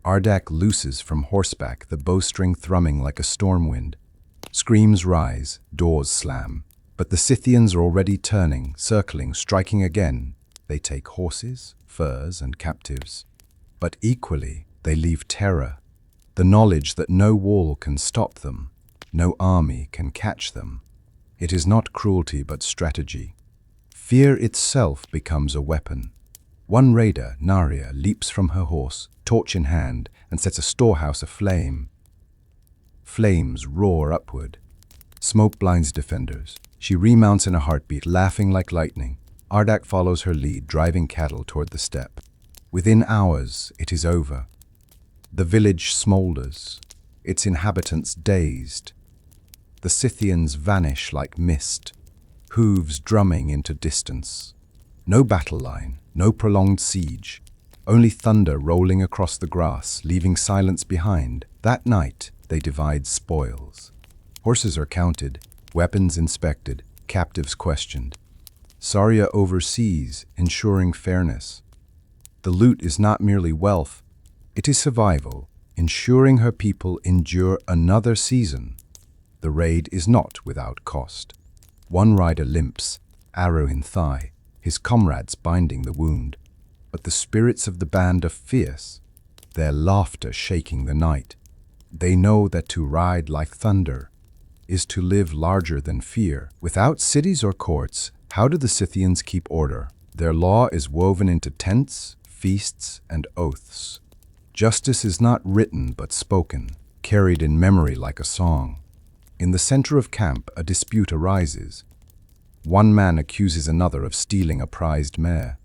Ardak looses from horseback, the bowstring thrumming like a storm wind. Screams rise, doors slam. But the Scythians are already turning, circling, striking again. They take horses, furs, and captives. But equally, they leave terror, the knowledge that no wall can stop them, no army can catch them. It is not cruelty but strategy. Fear itself becomes a weapon. One raider, Naria, leaps from her horse, torch in hand, and sets a storehouse aflame. Flames roar upward. Smoke blinds defenders. She remounts in a heartbeat, laughing like lightning. Ardak follows her lead, driving cattle toward the steppe. Within hours, it is over. The village smolders, its inhabitants dazed. The Scythians vanish like mist, hooves drumming into distance. No battle line, no prolonged siege, only thunder rolling across the grass, leaving silence behind. That night, they divide spoils. Horses are counted, weapons inspected, captives questioned. Saria oversees, ensuring fairness. The loot is not merely wealth, it is survival, ensuring her people endure another season. The raid is not without cost. One rider limps, arrow in thigh, his comrades binding the wound. But the spirits of the band are fierce, their laughter shaking the night. They know that to ride like thunder is to live larger than fear. Without cities or courts, how do the Scythians keep order? Their law is woven into tents, feasts, and oaths. Justice is not written but spoken, carried in memory like a song. In the center of camp, a dispute arises. One man accuses another of stealing a prized mare.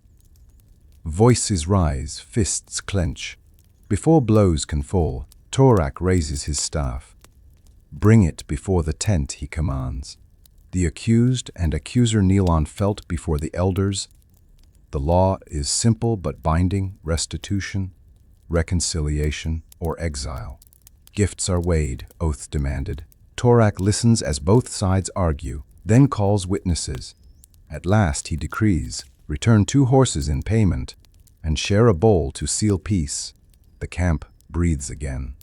Voices rise, fists clench. Before blows can fall, Torcs raises his staff. "Bring it before the tent," he commands. The accused and accuser kneel on felt before the elders. The law is simple but binding: restitution, reconciliation, or exile. Gifts are weighed, oath demanded. Torcs listens as both sides argue, then calls witnesses. At last he decrees, return 2 horses in payment, and share a bowl to seal peace. The camp breathes again.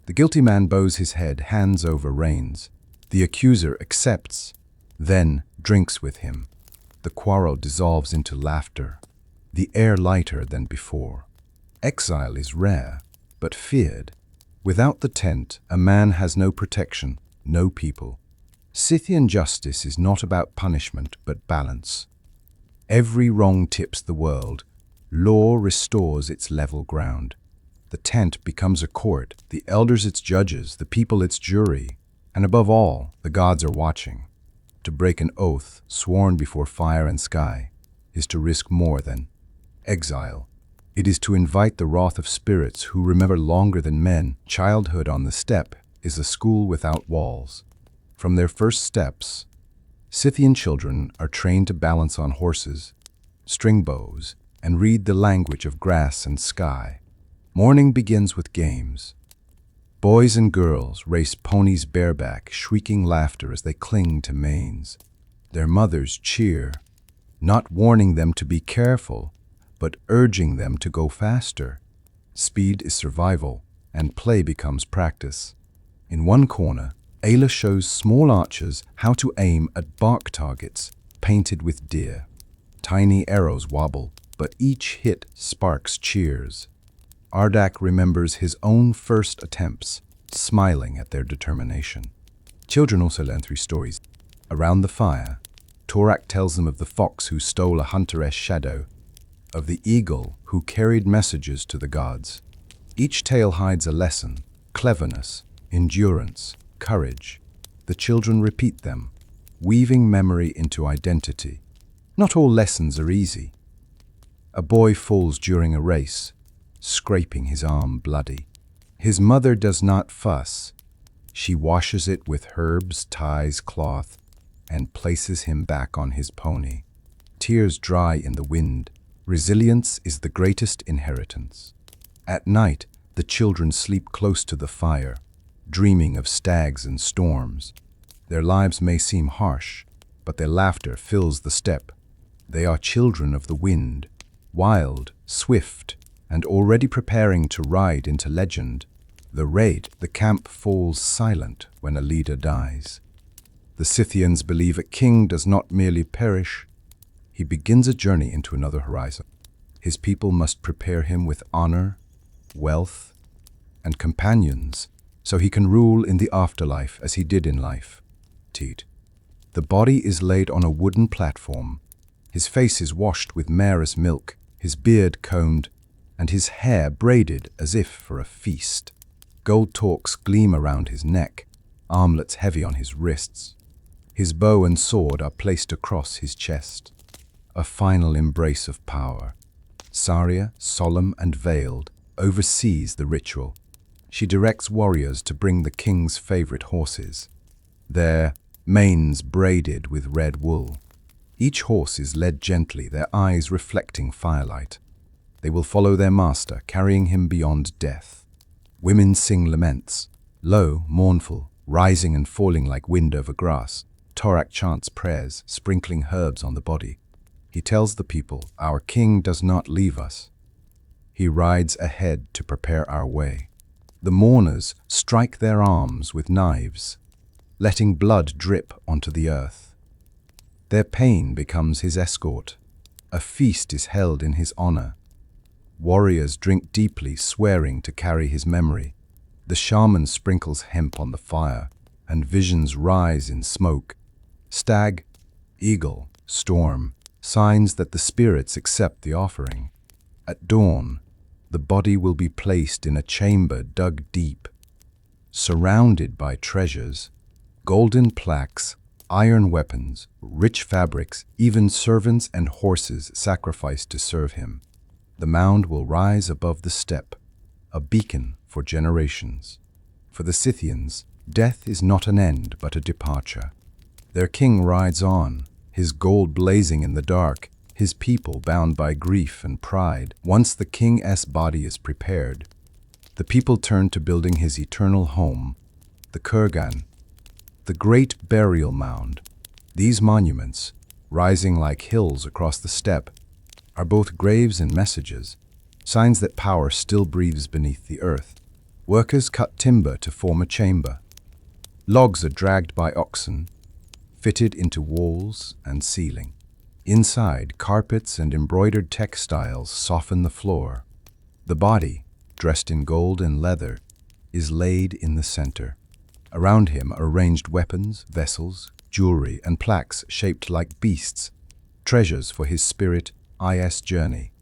The guilty man bows his head, hands over reins. The accuser accepts, then drinks with him. The quarrel dissolves into laughter, the air lighter than before. Exile is rare, but feared. Without the tent, a man has no protection, no people. Scythian justice is not about punishment, but balance. Every wrong tips the world. Law restores its level ground. The tent becomes a court, the elders its judges, the people its jury, and above all, the gods are watching. To break an oath sworn before fire and sky is to risk more than exile. It is to invite the wrath of spirits who remember longer than men. Childhood on the steppe is a school without walls. From their first steps, Scythian children are trained to balance on horses, string bows, and read the language of grass and sky. Morning begins with games. Boys and girls race ponies bareback, shrieking laughter as they cling to manes. Their mothers cheer, not warning them to be careful, but urging them to go faster. Speed is survival, and play becomes practice. In one corner, Ayla shows small archers how to aim at bark targets painted with deer. Tiny arrows wobble, but each hit sparks cheers. Ardak remembers his own first attempts, smiling at their determination. Children also learn through stories. Around the fire, Torak tells them of the fox who stole a hunteress shadow, of the eagle who carried messages to the gods. Each tale hides a lesson: cleverness, endurance, courage. The children repeat them, weaving memory into identity. Not all lessons are easy. A boy falls during a race, scraping his arm bloody. His mother does not fuss. She washes it with herbs, ties cloth, and places him back on his pony. Tears dry in the wind. Resilience is the greatest inheritance. At night, the children sleep close to the fire, dreaming of stags and storms. Their lives may seem harsh, but their laughter fills the steppe. They are children of the wind, wild, swift, and already preparing to ride into legend. The camp falls silent when a leader dies. The Scythians believe a king does not merely perish, he begins a journey into another horizon. His people must prepare him with honor, wealth, and companions, so he can rule in the afterlife as he did in life. The body is laid on a wooden platform. His face is washed with mare's milk, his beard combed, and his hair braided as if for a feast. Gold torcs gleam around his neck, armlets heavy on his wrists. His bow and sword are placed across his chest. A final embrace of power. Saria, solemn and veiled, oversees the ritual. She directs warriors to bring the king's favorite horses, their manes braided with red wool. Each horse is led gently, their eyes reflecting firelight. They will follow their master, carrying him beyond death. Women sing laments, low, mournful, rising and falling like wind over grass. Torak chants prayers, sprinkling herbs on the body. He tells the people, our king does not leave us. He rides ahead to prepare our way. The mourners strike their arms with knives, letting blood drip onto the earth. Their pain becomes his escort. A feast is held in his honor. Warriors drink deeply, swearing to carry his memory. The shaman sprinkles hemp on the fire, and visions rise in smoke. Stag, eagle, storm, signs that the spirits accept the offering. At dawn, the body will be placed in a chamber dug deep, surrounded by treasures, golden plaques, iron weapons, rich fabrics, even servants and horses sacrificed to serve him. The mound will rise above the steppe, a beacon for generations. For the Scythians, death is not an end but a departure. Their king rides on, his gold blazing in the dark, his people bound by grief and pride. Once the king's body is prepared, the people turn to building his eternal home, the kurgan, the great burial mound. These monuments, rising like hills across the steppe, are both graves and messages, signs that power still breathes beneath the earth. Workers cut timber to form a chamber. Logs are dragged by oxen, fitted into walls and ceiling. Inside, carpets and embroidered textiles soften the floor. The body, dressed in gold and leather, is laid in the center. Around him are arranged weapons, vessels, jewelry, and plaques shaped like beasts, treasures for his spirit's journey.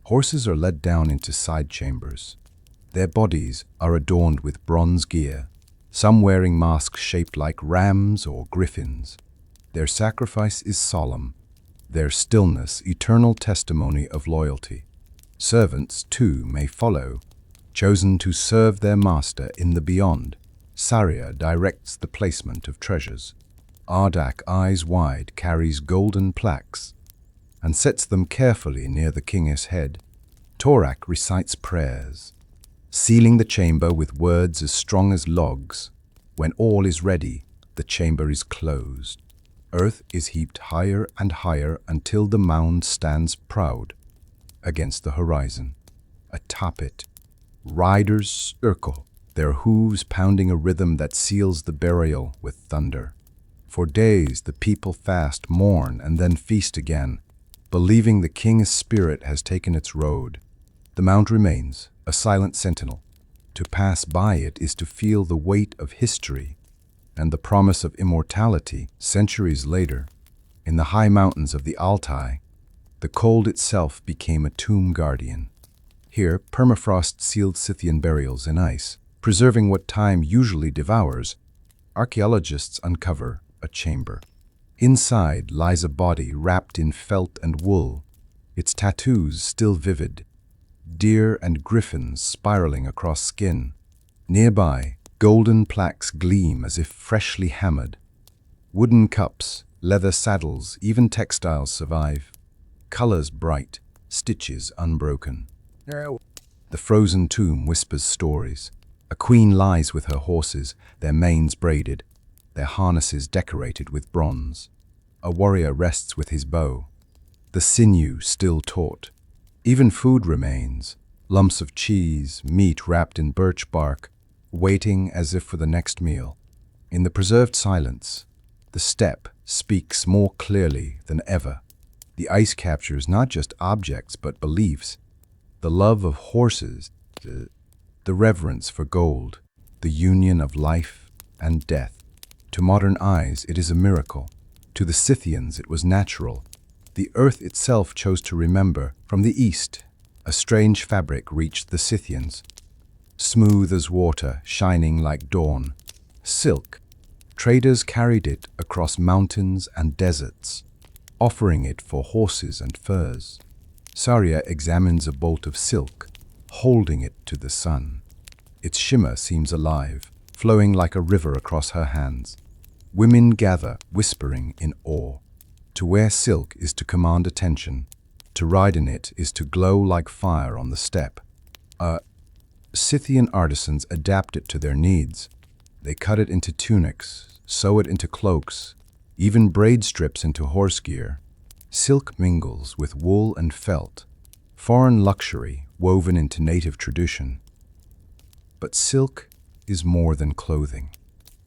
Horses are led down into side chambers. Their bodies are adorned with bronze gear, some wearing masks shaped like rams or griffins. Their sacrifice is solemn, their stillness eternal testimony of loyalty. Servants, too, may follow, chosen to serve their master in the beyond. Saria directs the placement of treasures. Ardak, eyes wide, carries golden plaques and sets them carefully near the king's head. Torak recites prayers, sealing the chamber with words as strong as logs. When all is ready, the chamber is closed. Earth is heaped higher and higher until the mound stands proud against the horizon. Atop it, riders circle, their hooves pounding a rhythm that seals the burial with thunder. For days the people fast, mourn, and then feast again, believing the king's spirit has taken its road. The mound remains, a silent sentinel. To pass by it is to feel the weight of history and the promise of immortality. Centuries later, in the high mountains of the Altai, the cold itself became a tomb guardian. Here, permafrost sealed Scythian burials in ice, preserving what time usually devours. Archaeologists uncover a chamber. Inside lies a body wrapped in felt and wool, its tattoos still vivid, deer and griffins spiraling across skin. Nearby, golden plaques gleam as if freshly hammered. Wooden cups, leather saddles, even textiles survive. Colors bright, stitches unbroken. The frozen tomb whispers stories. A queen lies with her horses, their manes braided, their harnesses decorated with bronze. A warrior rests with his bow, the sinew still taut. Even food remains, lumps of cheese, meat wrapped in birch bark, waiting as if for the next meal. In the preserved silence, the steppe speaks more clearly than ever. The ice captures not just objects but beliefs, the love of horses, the reverence for gold, the union of life and death. To modern eyes, it is a miracle. To the Scythians, it was natural. The earth itself chose to remember. From the east, a strange fabric reached the Scythians, smooth as water, shining like dawn. Silk. Traders carried it across mountains and deserts, offering it for horses and furs. Saria examines a bolt of silk, holding it to the sun. Its shimmer seems alive, flowing like a river across her hands. Women gather, whispering in awe. To wear silk is to command attention. To ride in it is to glow like fire on the steppe. Scythian artisans adapt it to their needs. They cut it into tunics, sew it into cloaks, even braid strips into horse gear. Silk mingles with wool and felt, foreign luxury woven into native tradition. But silk is more than clothing,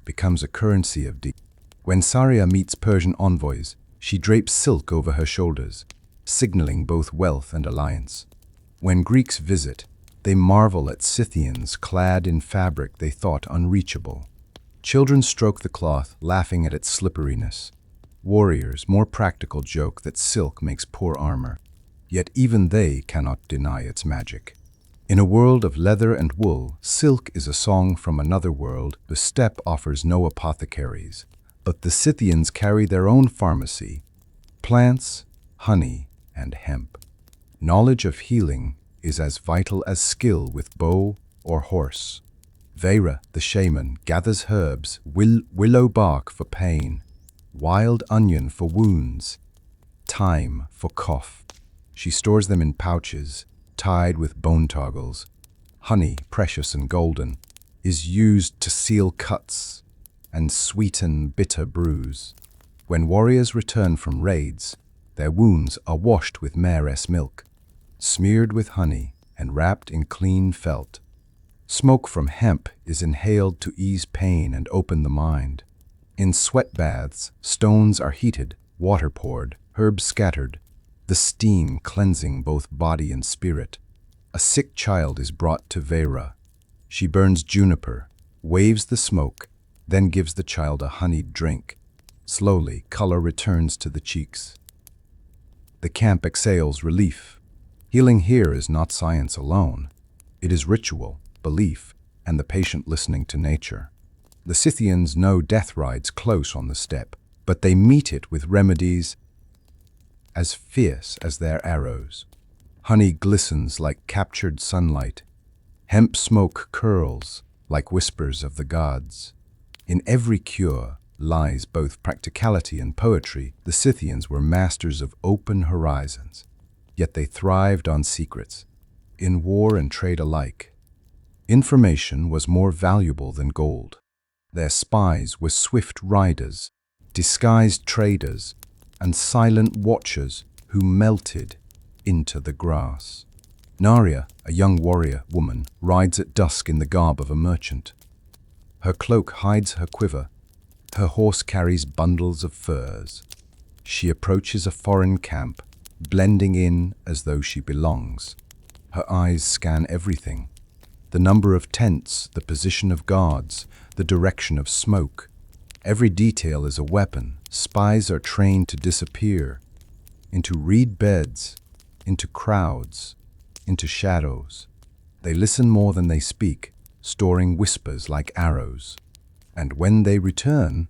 becomes a currency of deep. When Saria meets Persian envoys, she drapes silk over her shoulders, signaling both wealth and alliance. When Greeks visit, they marvel at Scythians clad in fabric they thought unreachable. Children stroke the cloth, laughing at its slipperiness. Warriors more practical joke that silk makes poor armor, yet even they cannot deny its magic. In a world of leather and wool, silk is a song from another world. The steppe offers no apothecaries, but the Scythians carry their own pharmacy, plants, honey, and hemp. Knowledge of healing is as vital as skill with bow or horse. Veira, the shaman, gathers herbs, willow bark for pain, wild onion for wounds, thyme for cough. She stores them in pouches, tied with bone toggles. Honey, precious and golden, is used to seal cuts and sweeten bitter brews. When warriors return from raids, their wounds are washed with mare's milk, smeared with honey and wrapped in clean felt. Smoke from hemp is inhaled to ease pain and open the mind. In sweat baths, stones are heated, water poured, herbs scattered, the steam cleansing both body and spirit. A sick child is brought to Veira. She burns juniper, waves the smoke, then gives the child a honeyed drink. Slowly, color returns to the cheeks. The camp exhales relief. Healing here is not science alone. It is ritual, belief, and the patient listening to nature. The Scythians know death rides close on the steppe, but they meet it with remedies as fierce as their arrows. Honey glistens like captured sunlight. Hemp smoke curls like whispers of the gods. In every cure lies both practicality and poetry. The Scythians were masters of open horizons, yet they thrived on secrets, in war and trade alike. Information was more valuable than gold. Their spies were swift riders, disguised traders, and silent watchers who melted into the grass. Naria, a young warrior woman, rides at dusk in the garb of a merchant. Her cloak hides her quiver. Her horse carries bundles of furs. She approaches a foreign camp, blending in as though she belongs. Her eyes scan everything: the number of tents, the position of guards, the direction of smoke. Every detail is a weapon. Spies are trained to disappear, into reed beds, into crowds, into shadows. They listen more than they speak, storing whispers like arrows. And when they return,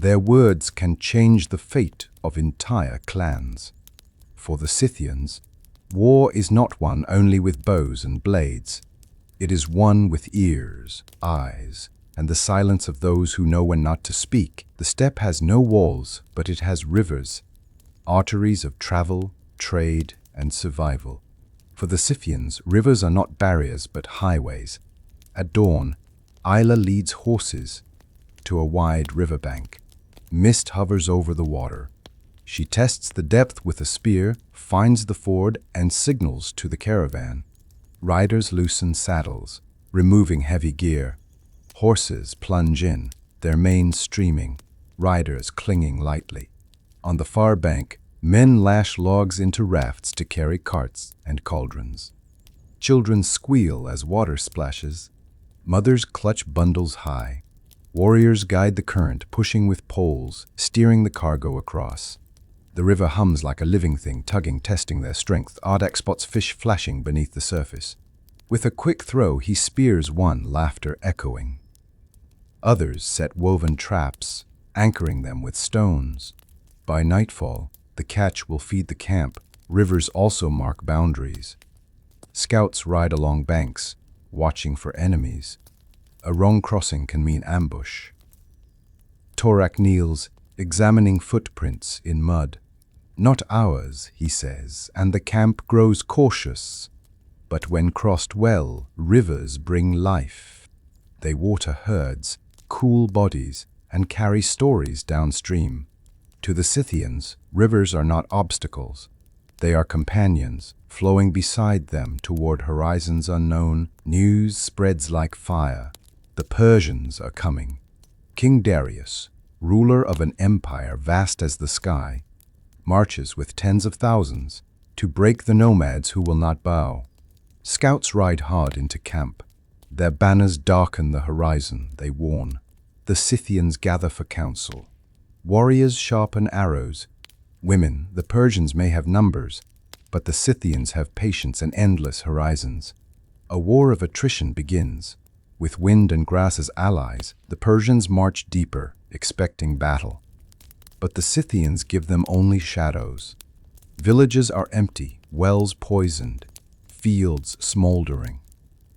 their words can change the fate of entire clans. For the Scythians, war is not won only with bows and blades. It is won with ears, eyes, and the silence of those who know when not to speak. The steppe has no walls, but it has rivers, arteries of travel, trade, and survival. For the Scythians, rivers are not barriers but highways. At dawn, Mohyla leads horses to a wide riverbank. Mist hovers over the water. She tests the depth with a spear, finds the ford, and signals to the caravan. Riders loosen saddles, removing heavy gear. Horses plunge in, their manes streaming, riders clinging lightly. On the far bank, men lash logs into rafts to carry carts and cauldrons. Children squeal as water splashes. Mothers clutch bundles high. Warriors guide the current, pushing with poles, steering the cargo across. The river hums like a living thing, tugging, testing their strength. Ardak spots fish flashing beneath the surface. With a quick throw, he spears one, laughter echoing. Others set woven traps, anchoring them with stones. By nightfall, the catch will feed the camp. Rivers also mark boundaries. Scouts ride along banks, watching for enemies. A wrong crossing can mean ambush. Torak kneels, examining footprints in mud. Not ours, he says, and the camp grows cautious. But when crossed well, rivers bring life. They water herds, cool bodies, and carry stories downstream. To the Scythians, rivers are not obstacles. They are companions, flowing beside them toward horizons unknown. News spreads like fire. The Persians are coming. King Darius, ruler of an empire vast as the sky, marches with tens of thousands to break the nomads who will not bow. Scouts ride hard into camp. Their banners darken the horizon, they warn. The Scythians gather for counsel. Warriors sharpen arrows. Women, the Persians may have numbers, but the Scythians have patience and endless horizons. A war of attrition begins. With wind and grass as allies, the Persians march deeper, expecting battle. But the Scythians give them only shadows. Villages are empty, wells poisoned, fields smoldering.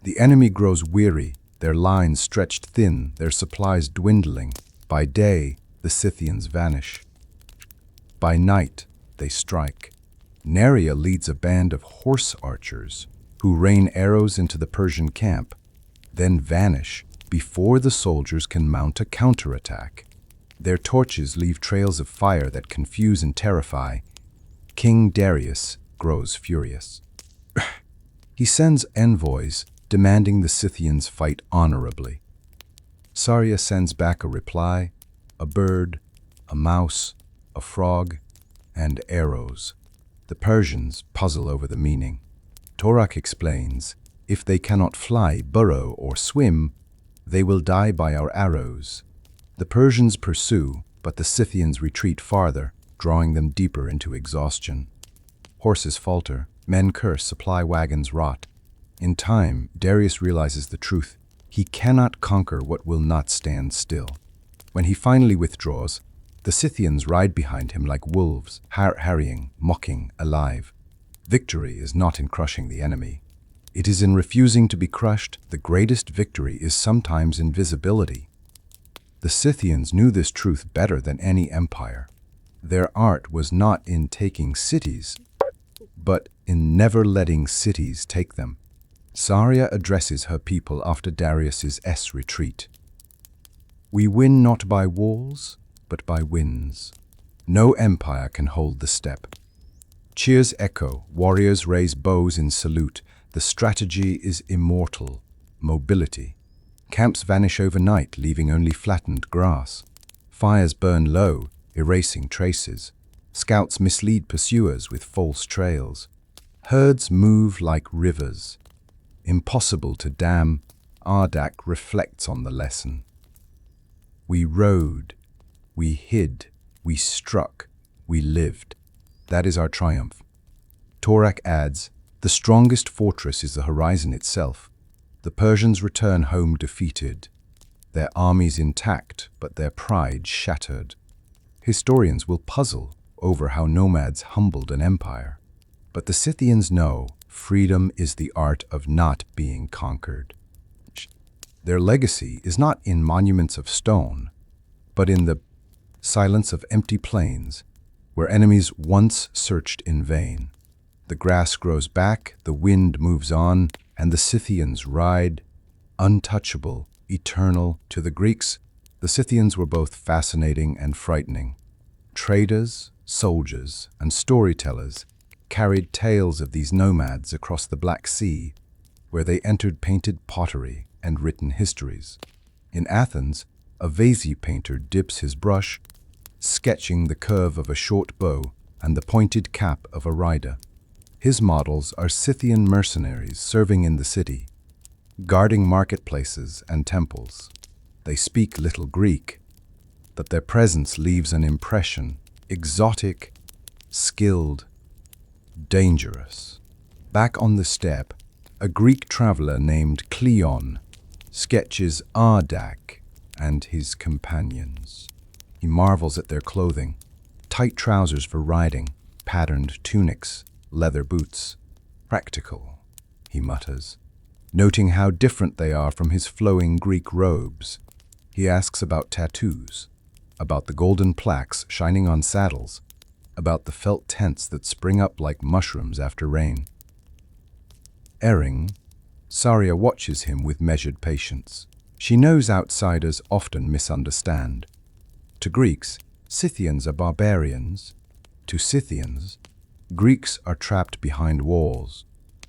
The enemy grows weary, their lines stretched thin, their supplies dwindling. By day, the Scythians vanish. By night, they strike. Naria leads a band of horse archers who rain arrows into the Persian camp, then vanish before the soldiers can mount a counterattack. Their torches leave trails of fire that confuse and terrify. King Darius grows furious. He sends envoys demanding the Scythians fight honorably. Saria sends back a reply: a bird, a mouse, a frog, and arrows. The Persians puzzle over the meaning. Torak explains, if they cannot fly, burrow, or swim, they will die by our arrows. The Persians pursue, but the Scythians retreat farther, drawing them deeper into exhaustion. Horses falter, men curse, supply wagons rot. In time, Darius realizes the truth. He cannot conquer what will not stand still. When he finally withdraws, the Scythians ride behind him like wolves, harrying, mocking, alive. Victory is not in crushing the enemy. It is in refusing to be crushed. The greatest victory is sometimes invisibility. The Scythians knew this truth better than any empire. Their art was not in taking cities, but in never letting cities take them. Saria addresses her people after Darius's retreat. We win not by walls, but by winds. No empire can hold the steppe. Cheers echo, warriors raise bows in salute. The strategy is immortal, mobility. Camps vanish overnight, leaving only flattened grass. Fires burn low, erasing traces. Scouts mislead pursuers with false trails. Herds move like rivers. Impossible to dam, Ardak reflects on the lesson. We rode, we hid, we struck, we lived. That is our triumph. Toraks adds, the strongest fortress is the horizon itself. The Persians return home defeated, their armies intact, but their pride shattered. Historians will puzzle over how nomads humbled an empire. But the Scythians know freedom is the art of not being conquered. Their legacy is not in monuments of stone, but in the silence of empty plains where enemies once searched in vain. The grass grows back, the wind moves on, and the Scythians ride, untouchable, eternal. To the Greeks, the Scythians were both fascinating and frightening. Traders, soldiers, and storytellers carried tales of these nomads across the Black Sea, where they entered painted pottery and written histories. In Athens, a vase painter dips his brush, sketching the curve of a short bow and the pointed cap of a rider. His models are Scythian mercenaries serving in the city, guarding marketplaces and temples. They speak little Greek, but their presence leaves an impression: exotic, skilled, dangerous. Back on the steppe, a Greek traveler named Cleon sketches Ardak and his companions. He marvels at their clothing: tight trousers for riding, patterned tunics, leather boots. Practical, he mutters, noting how different they are from his flowing Greek robes. He asks about tattoos, about the golden plaques shining on saddles, about the felt tents that spring up like mushrooms after rain. Erring, Saria watches him with measured patience. She knows outsiders often misunderstand. To Greeks, Scythians are barbarians. To Scythians, Greeks are trapped behind walls.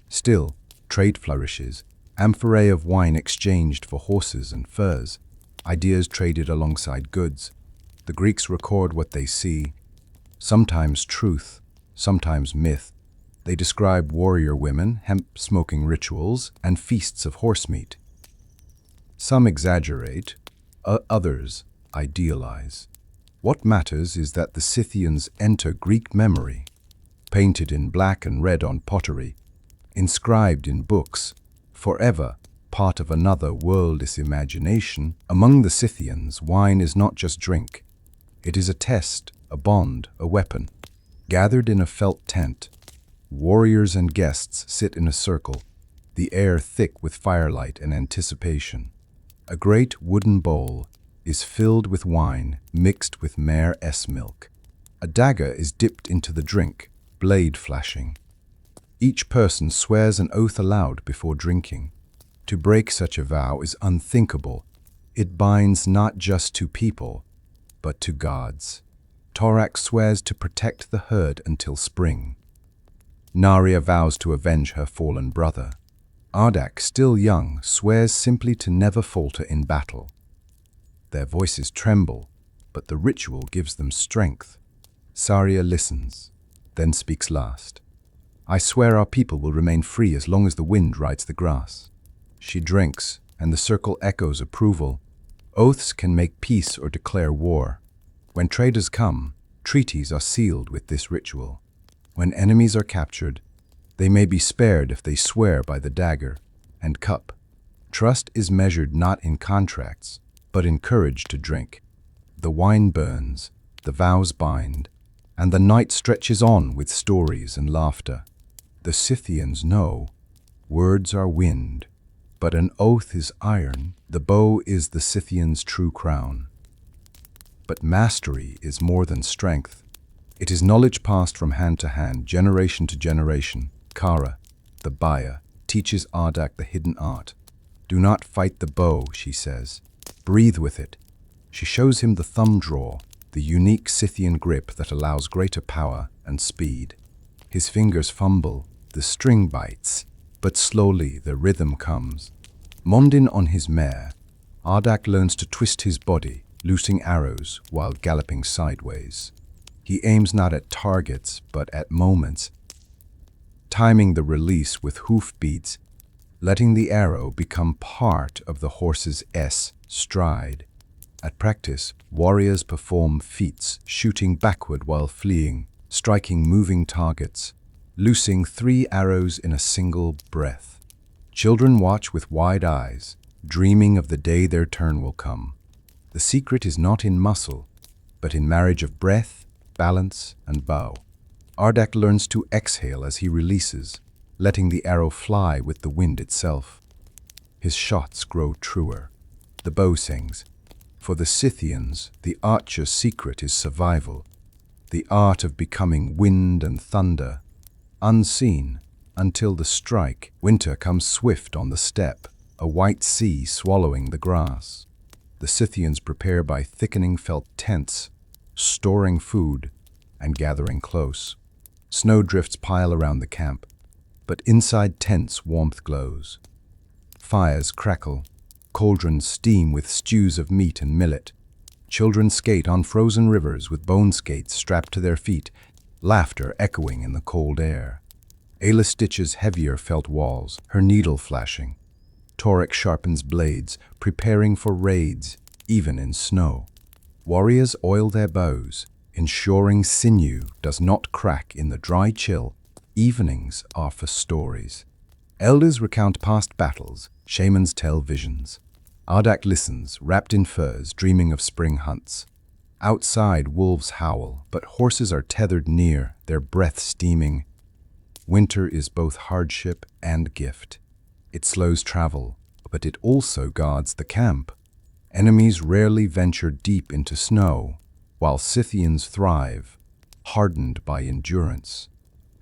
Still, trade flourishes, amphorae of wine exchanged for horses and furs, ideas traded alongside goods. The Greeks record what they see, sometimes truth, sometimes myth. They describe warrior women, hemp-smoking rituals, and feasts of horse meat. Some exaggerate, others idealize. What matters is that the Scythians enter Greek memory, painted in black and red on pottery, inscribed in books, forever part of another world's imagination. Among the Scythians, wine is not just drink. It is a test, a bond, a weapon. Gathered in a felt tent, warriors and guests sit in a circle, the air thick with firelight and anticipation. A great wooden bowl is filled with wine mixed with mare's milk. A dagger is dipped into the drink, blade flashing. Each person swears an oath aloud before drinking. To break such a vow is unthinkable. It binds not just to people, but to gods. Toraks swears to protect the herd until spring. Naria vows to avenge her fallen brother. Ardak, still young, swears simply to never falter in battle. Their voices tremble, but the ritual gives them strength. Saria listens, then speaks last. I swear our people will remain free as long as the wind rides the grass. She drinks, and the circle echoes approval. Oaths can make peace or declare war. When traders come, treaties are sealed with this ritual. When enemies are captured, they may be spared if they swear by the dagger and cup. Trust is measured not in contracts, but in courage to drink. The wine burns, the vows bind, and the night stretches on with stories and laughter. The Scythians know Words are wind, but an oath is iron. The bow is the Scythian's true crown. But mastery is more than strength. It is knowledge passed from hand to hand, generation to generation. Kara, the buyer, teaches Ardak the hidden art. Do not fight the bow, she says. Breathe with it. She shows him the thumb draw, the unique Scythian grip that allows greater power and speed. His fingers fumble, the string bites, but slowly the rhythm comes. Mondin on his mare, Ardak learns to twist his body, loosing arrows while galloping sideways. He aims not at targets, but at moments, timing the release with hoof beats, letting the arrow become part of the horse's stride. At practice, warriors perform feats, shooting backward while fleeing, striking moving targets, loosing 3 arrows in a single breath. Children watch with wide eyes, dreaming of the day their turn will come. The secret is not in muscle, but in marriage of breath, balance, and bow. Ardak learns to exhale as he releases, letting the arrow fly with the wind itself. His shots grow truer. The bow sings. For the Scythians, the archer's secret is survival, the art of becoming wind and thunder, unseen until the strike. Winter comes swift on the steppe, a white sea swallowing the grass. The Scythians prepare by thickening felt tents, storing food, and gathering close. Snowdrifts pile around the camp, but inside tents warmth glows. Fires crackle, cauldrons steam with stews of meat and millet. Children skate on frozen rivers with bone skates strapped to their feet, laughter echoing in the cold air. Ayla stitches heavier felt walls, her needle flashing. Torcs sharpens blades, preparing for raids, even in snow. Warriors oil their bows, ensuring sinew does not crack in the dry chill. Evenings are for stories. Elders recount past battles, shamans tell visions. Ardak listens, wrapped in furs, dreaming of spring hunts. Outside, wolves howl, but horses are tethered near, their breath steaming. Winter is both hardship and gift. It slows travel, but it also guards the camp. Enemies rarely venture deep into snow, while Scythians thrive, hardened by endurance.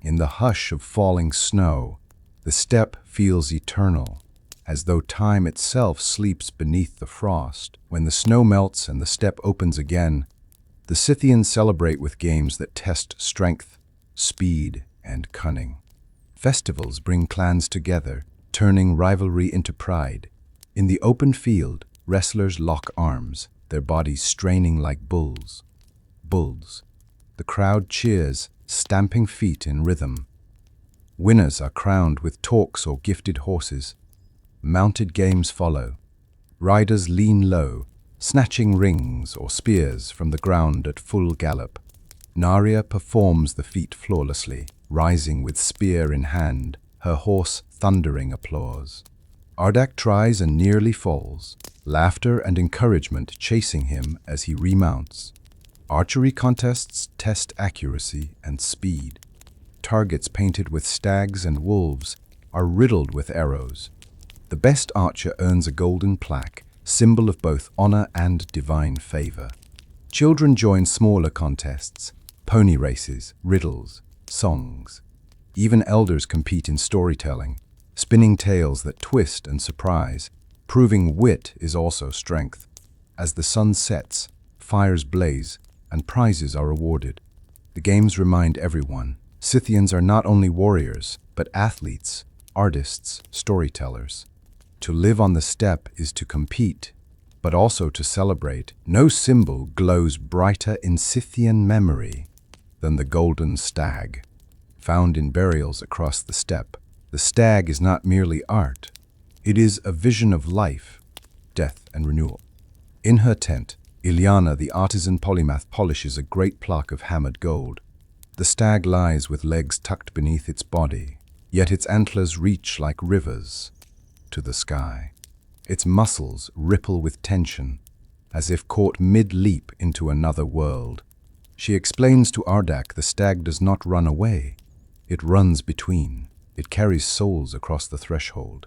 In the hush of falling snow, the steppe feels eternal, as though time itself sleeps beneath the frost. When the snow melts and the steppe opens again, the Scythians celebrate with games that test strength, speed, and cunning. Festivals bring clans together, turning rivalry into pride. In the open field, wrestlers lock arms, their bodies straining like bulls. Bulls. The crowd cheers, stamping feet in rhythm. Winners are crowned with torcs or gifted horses. Mounted games follow. Riders lean low, snatching rings or spears from the ground at full gallop. Naria performs the feat flawlessly, rising with spear in hand, her horse thundering applause. Ardak tries and nearly falls, laughter and encouragement chasing him as he remounts. Archery contests test accuracy and speed. Targets painted with stags and wolves are riddled with arrows. The best archer earns a golden plaque, symbol of both honor and divine favor. Children join smaller contests, pony races, riddles, songs. Even elders compete in storytelling, spinning tales that twist and surprise, proving wit is also strength. As the sun sets, fires blaze, and prizes are awarded. The games remind everyone, Scythians are not only warriors, but athletes, artists, storytellers. To live on the steppe is to compete, but also to celebrate. No symbol glows brighter in Scythian memory than the golden stag. Found in burials across the steppe, the stag is not merely art. It is a vision of life, death, and renewal. In her tent, Ilyana, the artisan polymath, polishes a great plaque of hammered gold. The stag lies with legs tucked beneath its body, yet its antlers reach like rivers to the sky. Its muscles ripple with tension, as if caught mid-leap into another world. She explains to Ardak the stag does not run away, it runs between. It carries souls across the threshold.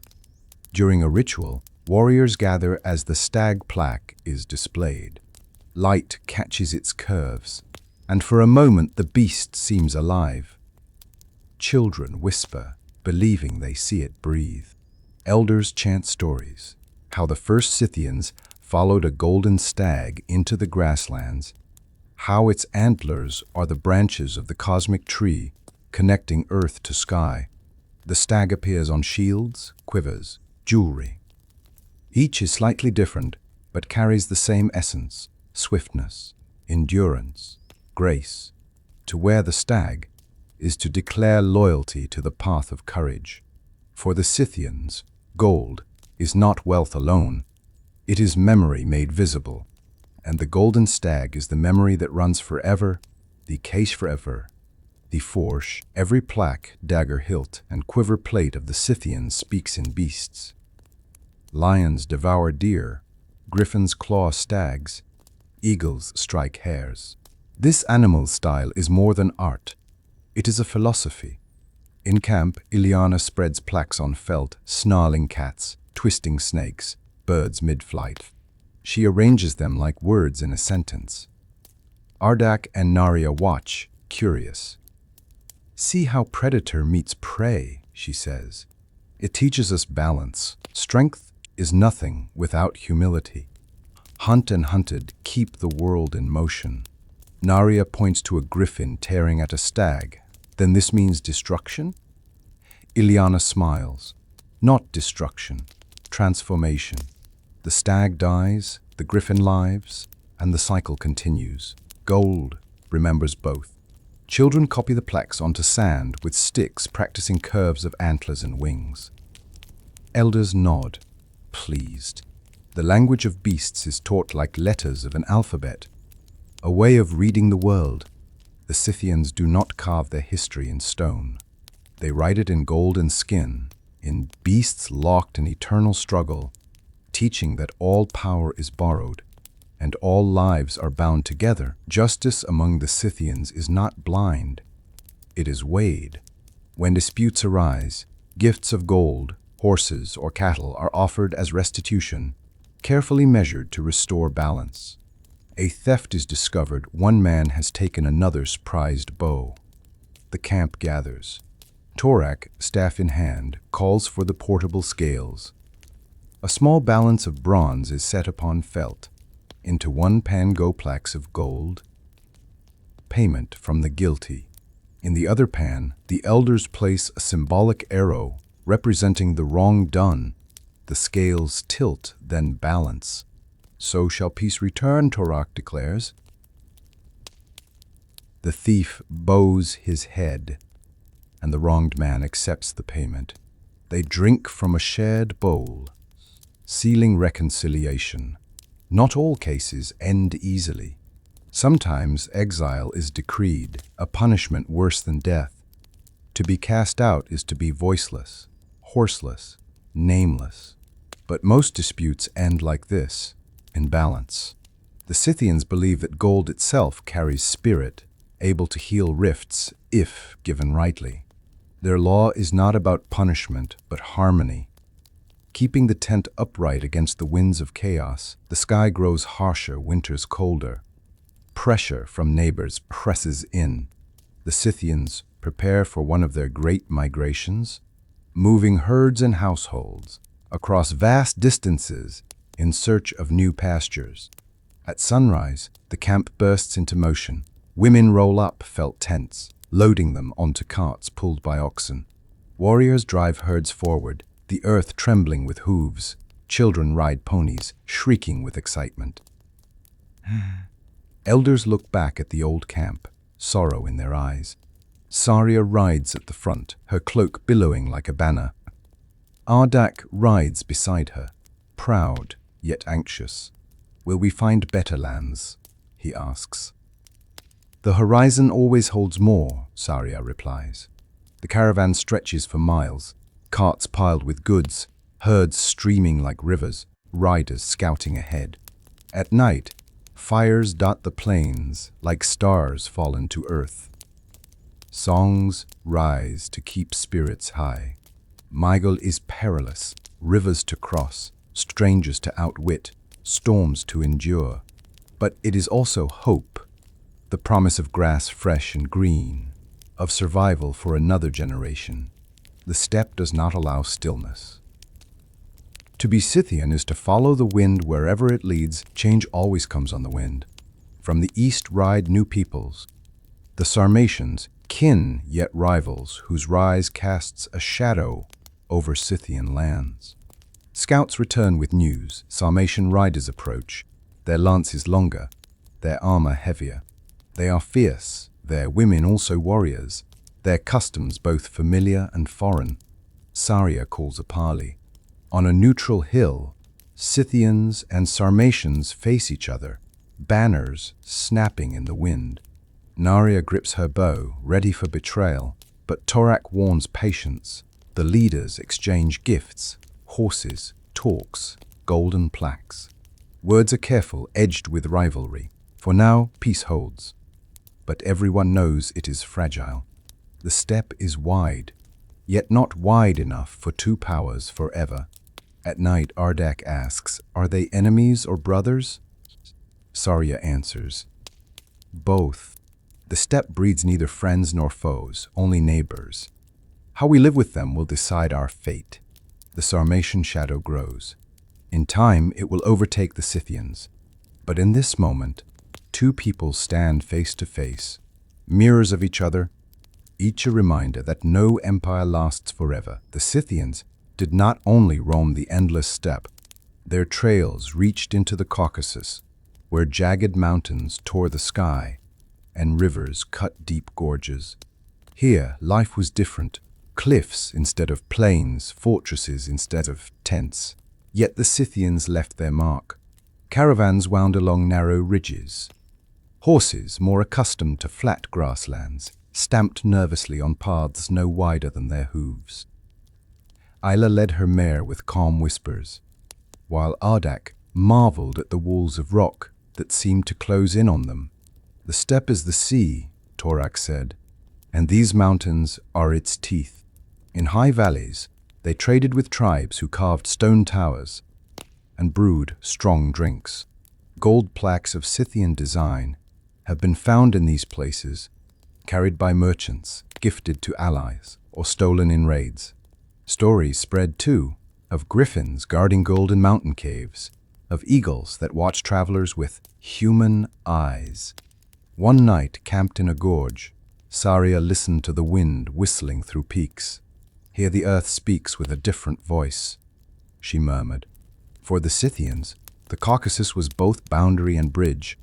During a ritual, warriors gather as the stag plaque is displayed. Light catches its curves, and for a moment the beast seems alive. Children whisper, believing they see it breathe. Elders chant stories, how the first Scythians followed a golden stag into the grasslands, how its antlers are the branches of the cosmic tree connecting earth to sky. The stag appears on shields, quivers, jewelry. Each is slightly different, but carries the same essence: swiftness, endurance, grace. To wear the stag is to declare loyalty to the path of courage. For the Scythians, gold is not wealth alone. It is memory made visible, and the golden stag is the memory that runs forever, the case forever. The forge, every plaque, dagger hilt, and quiver plate of the Scythians speaks in beasts. Lions devour deer, griffins claw stags, eagles strike hares. This animal style is more than art. It is a philosophy. In camp, Ileana spreads plaques on felt, snarling cats, twisting snakes, birds mid-flight. She arranges them like words in a sentence. Ardak and Naria watch, curious. "See how predator meets prey," she says. "It teaches us balance. Strength is nothing without humility. Hunt and hunted keep the world in motion." Naria points to a griffin tearing at a stag. "Then this means destruction?" Ileana smiles. "Not destruction, transformation. The stag dies, the griffin lives, and the cycle continues. Gold remembers both." Children copy the plaques onto sand with sticks, practicing curves of antlers and wings. Elders nod, pleased. The language of beasts is taught like letters of an alphabet, a way of reading the world. The Scythians do not carve their history in stone. They write it in gold and skin, in beasts locked in eternal struggle, teaching that all power is borrowed, and all lives are bound together. Justice among the Scythians is not blind, it is weighed. When disputes arise, gifts of gold, horses, or cattle are offered as restitution, carefully measured to restore balance. A theft is discovered, one man has taken another's prized bow. The camp gathers. Torak, staff in hand, calls for the portable scales. A small balance of bronze is set upon felt. Into one pan go plaques of gold, payment from the guilty. In the other pan, the elders place a symbolic arrow representing the wrong done. The scales tilt, then balance. "So shall peace return," Torak declares. The thief bows his head, and the wronged man accepts the payment. They drink from a shared bowl, sealing reconciliation. Not all cases end easily. Sometimes exile is decreed, a punishment worse than death. To be cast out is to be voiceless, horseless, nameless. But most disputes end like this, in balance. The Scythians believe that gold itself carries spirit, able to heal rifts if given rightly. Their law is not about punishment, but harmony. Keeping the tent upright against the winds of chaos, the sky grows harsher, winters colder. Pressure from neighbors presses in. The Scythians prepare for one of their great migrations, moving herds and households across vast distances in search of new pastures. At sunrise, the camp bursts into motion. Women roll up felt tents, loading them onto carts pulled by oxen. Warriors drive herds forward, the earth trembling with hooves. Children ride ponies, shrieking with excitement. Elders look back at the old camp, sorrow in their eyes. Saria rides at the front, her cloak billowing like a banner. Ardak rides beside her, proud yet anxious. "Will we find better lands?" he asks. "The horizon always holds more," Saria replies. The caravan stretches for miles, carts piled with goods, herds streaming like rivers, riders scouting ahead. At night, fires dot the plains like stars fallen to earth. Songs rise to keep spirits high. Mygal is perilous, rivers to cross, strangers to outwit, storms to endure. But it is also hope, the promise of grass fresh and green, of survival for another generation. The steppe does not allow stillness. To be Scythian is to follow the wind wherever it leads. Change always comes on the wind. From the east ride new peoples, the Sarmatians, kin yet rivals, whose rise casts a shadow over Scythian lands. Scouts return with news. Sarmatian riders approach. Their lance is longer, their armor heavier. They are fierce, their women also warriors, their customs both familiar and foreign. Saria calls a parley. On a neutral hill, Scythians and Sarmatians face each other, banners snapping in the wind. Naria grips her bow, ready for betrayal, but Torak warns patience. The leaders exchange gifts, horses, torcs, golden plaques. Words are careful, edged with rivalry. For now, peace holds. But everyone knows it is fragile. The steppe is wide, yet not wide enough for two powers forever. At night, Ardak asks, "Are they enemies or brothers?" Saria answers, "Both. The steppe breeds neither friends nor foes, only neighbors. How we live with them will decide our fate." The Sarmatian shadow grows. In time, it will overtake the Scythians. But in this moment, two peoples stand face to face, mirrors of each other, each a reminder that no empire lasts forever. The Scythians did not only roam the endless steppe, their trails reached into the Caucasus, where jagged mountains tore the sky and rivers cut deep gorges. Here, life was different, cliffs instead of plains, fortresses instead of tents. Yet the Scythians left their mark. Caravans wound along narrow ridges. Horses, more accustomed to flat grasslands, stamped nervously on paths no wider than their hooves. Ayla led her mare with calm whispers, while Ardak marveled at the walls of rock that seemed to close in on them. "The steppe is the sea," Torak said, "and these mountains are its teeth." In high valleys, they traded with tribes who carved stone towers and brewed strong drinks. Gold plaques of Scythian design have been found in these places, carried by merchants, gifted to allies, or stolen in raids. Stories spread, too, of griffins guarding golden mountain caves, of eagles that watch travelers with human eyes. One night, camped in a gorge, Saria listened to the wind whistling through peaks. "Here the earth speaks with a different voice," she murmured. For the Scythians, the Caucasus was both boundary and bridge,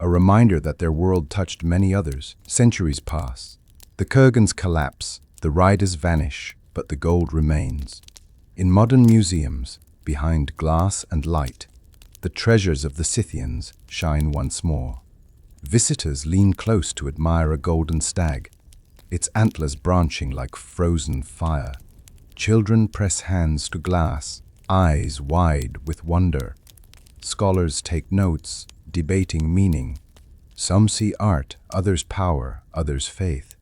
a reminder that their world touched many others. Centuries pass. The kurgans collapse, the riders vanish, but the gold remains. In modern museums, behind glass and light, the treasures of the Scythians shine once more. Visitors lean close to admire a golden stag, its antlers branching like frozen fire. Children press hands to glass, eyes wide with wonder. Scholars take notes, debating meaning. Some see art, others power, others faith.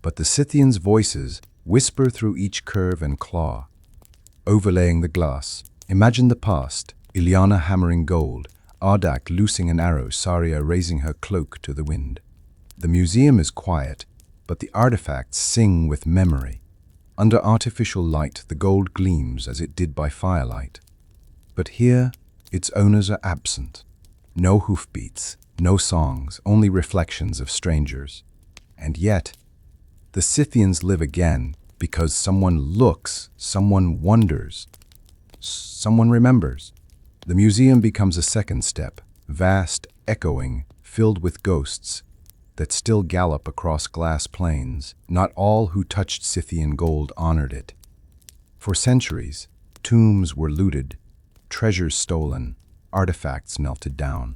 But the Scythians' voices whisper through each curve and claw. Overlaying the glass, imagine the past, Ilyana hammering gold, Ardak loosing an arrow, Saria raising her cloak to the wind. The museum is quiet, but the artifacts sing with memory. Under artificial light, the gold gleams as it did by firelight. But here, its owners are absent. No hoofbeats, no songs, only reflections of strangers. And yet, the Scythians live again because someone looks, someone wonders, someone remembers. The museum becomes a second step, vast, echoing, filled with ghosts that still gallop across glass plains. Not all who touched Scythian gold honored it. For centuries, tombs were looted, treasures stolen, artifacts melted down.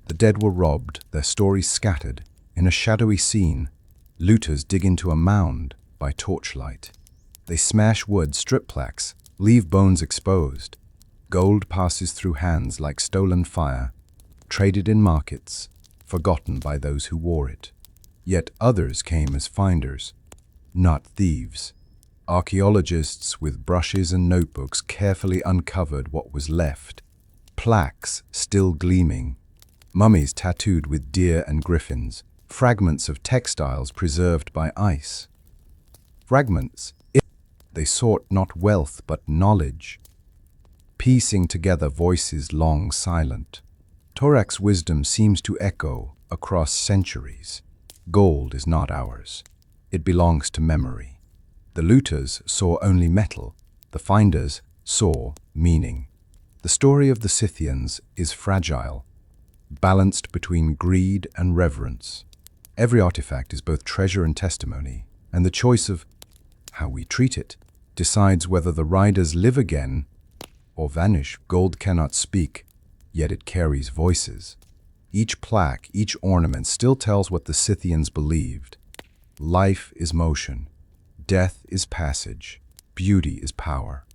The dead were robbed, their stories scattered. In a shadowy scene, looters dig into a mound by torchlight. They smash wood, strip plaques, leave bones exposed. Gold passes through hands like stolen fire, traded in markets, forgotten by those who wore it. Yet others came as finders, not thieves. Archaeologists with brushes and notebooks carefully uncovered what was left. Plaques still gleaming, mummies tattooed with deer and griffins, fragments of textiles preserved by ice. Fragments, they sought not wealth but knowledge, piecing together voices long silent. Torcs' wisdom seems to echo across centuries. Gold is not ours. It belongs to memory. The looters saw only metal. The finders saw meaning. The story of the Scythians is fragile, balanced between greed and reverence. Every artifact is both treasure and testimony, and the choice of how we treat it decides whether the riders live again or vanish. Gold cannot speak, yet it carries voices. Each plaque, each ornament still tells what the Scythians believed. Life is motion, death is passage, beauty is power.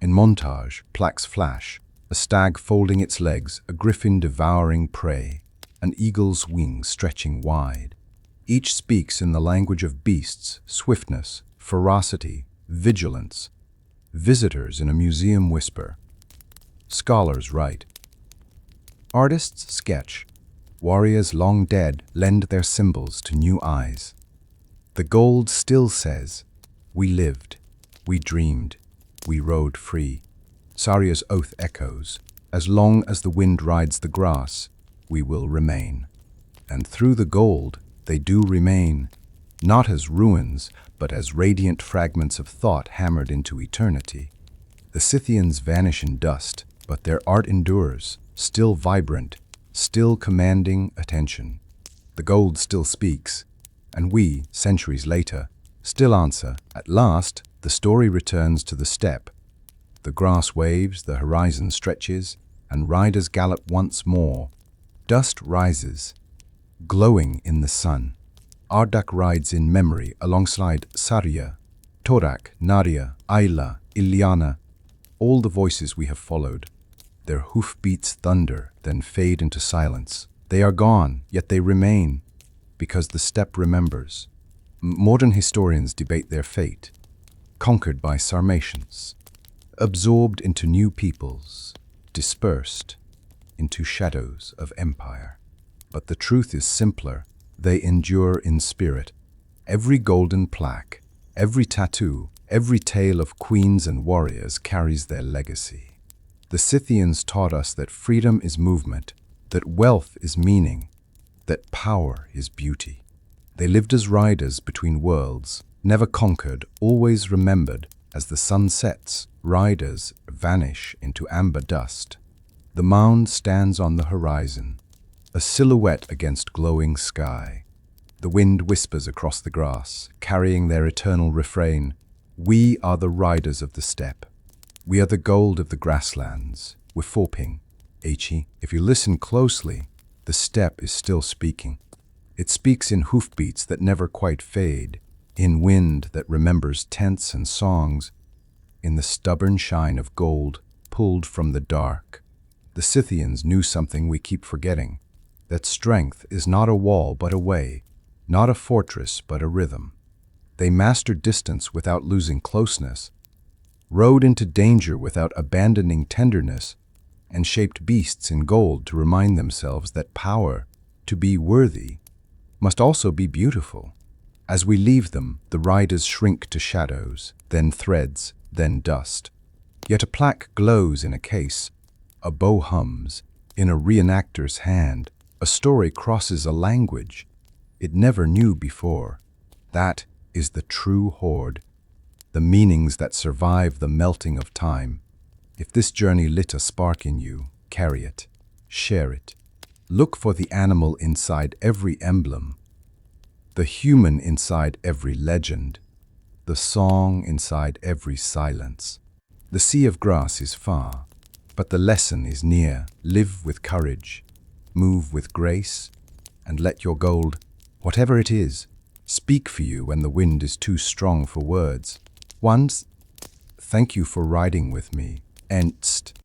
In montage, plaques flash, a stag folding its legs, a griffin devouring prey, an eagle's wings stretching wide. Each speaks in the language of beasts, swiftness, ferocity, vigilance. Visitors in a museum whisper. Scholars write. Artists sketch. Warriors long dead lend their symbols to new eyes. The gold still says, we lived, we dreamed, we rode free. Saria's oath echoes, as long as the wind rides the grass, we will remain. And through the gold, they do remain, not as ruins, but as radiant fragments of thought hammered into eternity. The Scythians vanish in dust, but their art endures, still vibrant, still commanding attention. The gold still speaks, and we, centuries later, still answer. At last, the story returns to the steppe. The grass waves, the horizon stretches, and riders gallop once more. Dust rises, glowing in the sun. Ardak rides in memory alongside Saria, Torak, Naria, Ayla, Ilyana, all the voices we have followed. Their hoofbeats thunder, then fade into silence. They are gone, yet they remain, because the steppe remembers. Modern historians debate their fate, conquered by Sarmatians, absorbed into new peoples, dispersed into shadows of empire. But the truth is simpler. They endure in spirit. Every golden plaque, every tattoo, every tale of queens and warriors carries their legacy. The Scythians taught us that freedom is movement, that wealth is meaning, that power is beauty. They lived as riders between worlds, never conquered, always remembered. As the sun sets, riders vanish into amber dust. The mound stands on the horizon, a silhouette against glowing sky. The wind whispers across the grass, carrying their eternal refrain. We are the riders of the steppe. We are the gold of the grasslands. We're Forping, H. If you listen closely, the steppe is still speaking. It speaks in hoofbeats that never quite fade, in wind that remembers tents and songs, in the stubborn shine of gold pulled from the dark. The Scythians knew something we keep forgetting, that strength is not a wall but a way, not a fortress but a rhythm. They mastered distance without losing closeness, rode into danger without abandoning tenderness, and shaped beasts in gold to remind themselves that power, to be worthy, must also be beautiful. As we leave them, the riders shrink to shadows, then threads, then dust. Yet a plaque glows in a case, a bow hums, in a reenactor's hand, a story crosses a language it never knew before. That is the true hoard, the meanings that survive the melting of time. If this journey lit a spark in you, carry it, share it. Look for the animal inside every emblem, the human inside every legend, the song inside every silence. The sea of grass is far, but the lesson is near. Live with courage, move with grace, and let your gold, whatever it is, speak for you when the wind is too strong for words. Once, thank you for riding with me. Enst.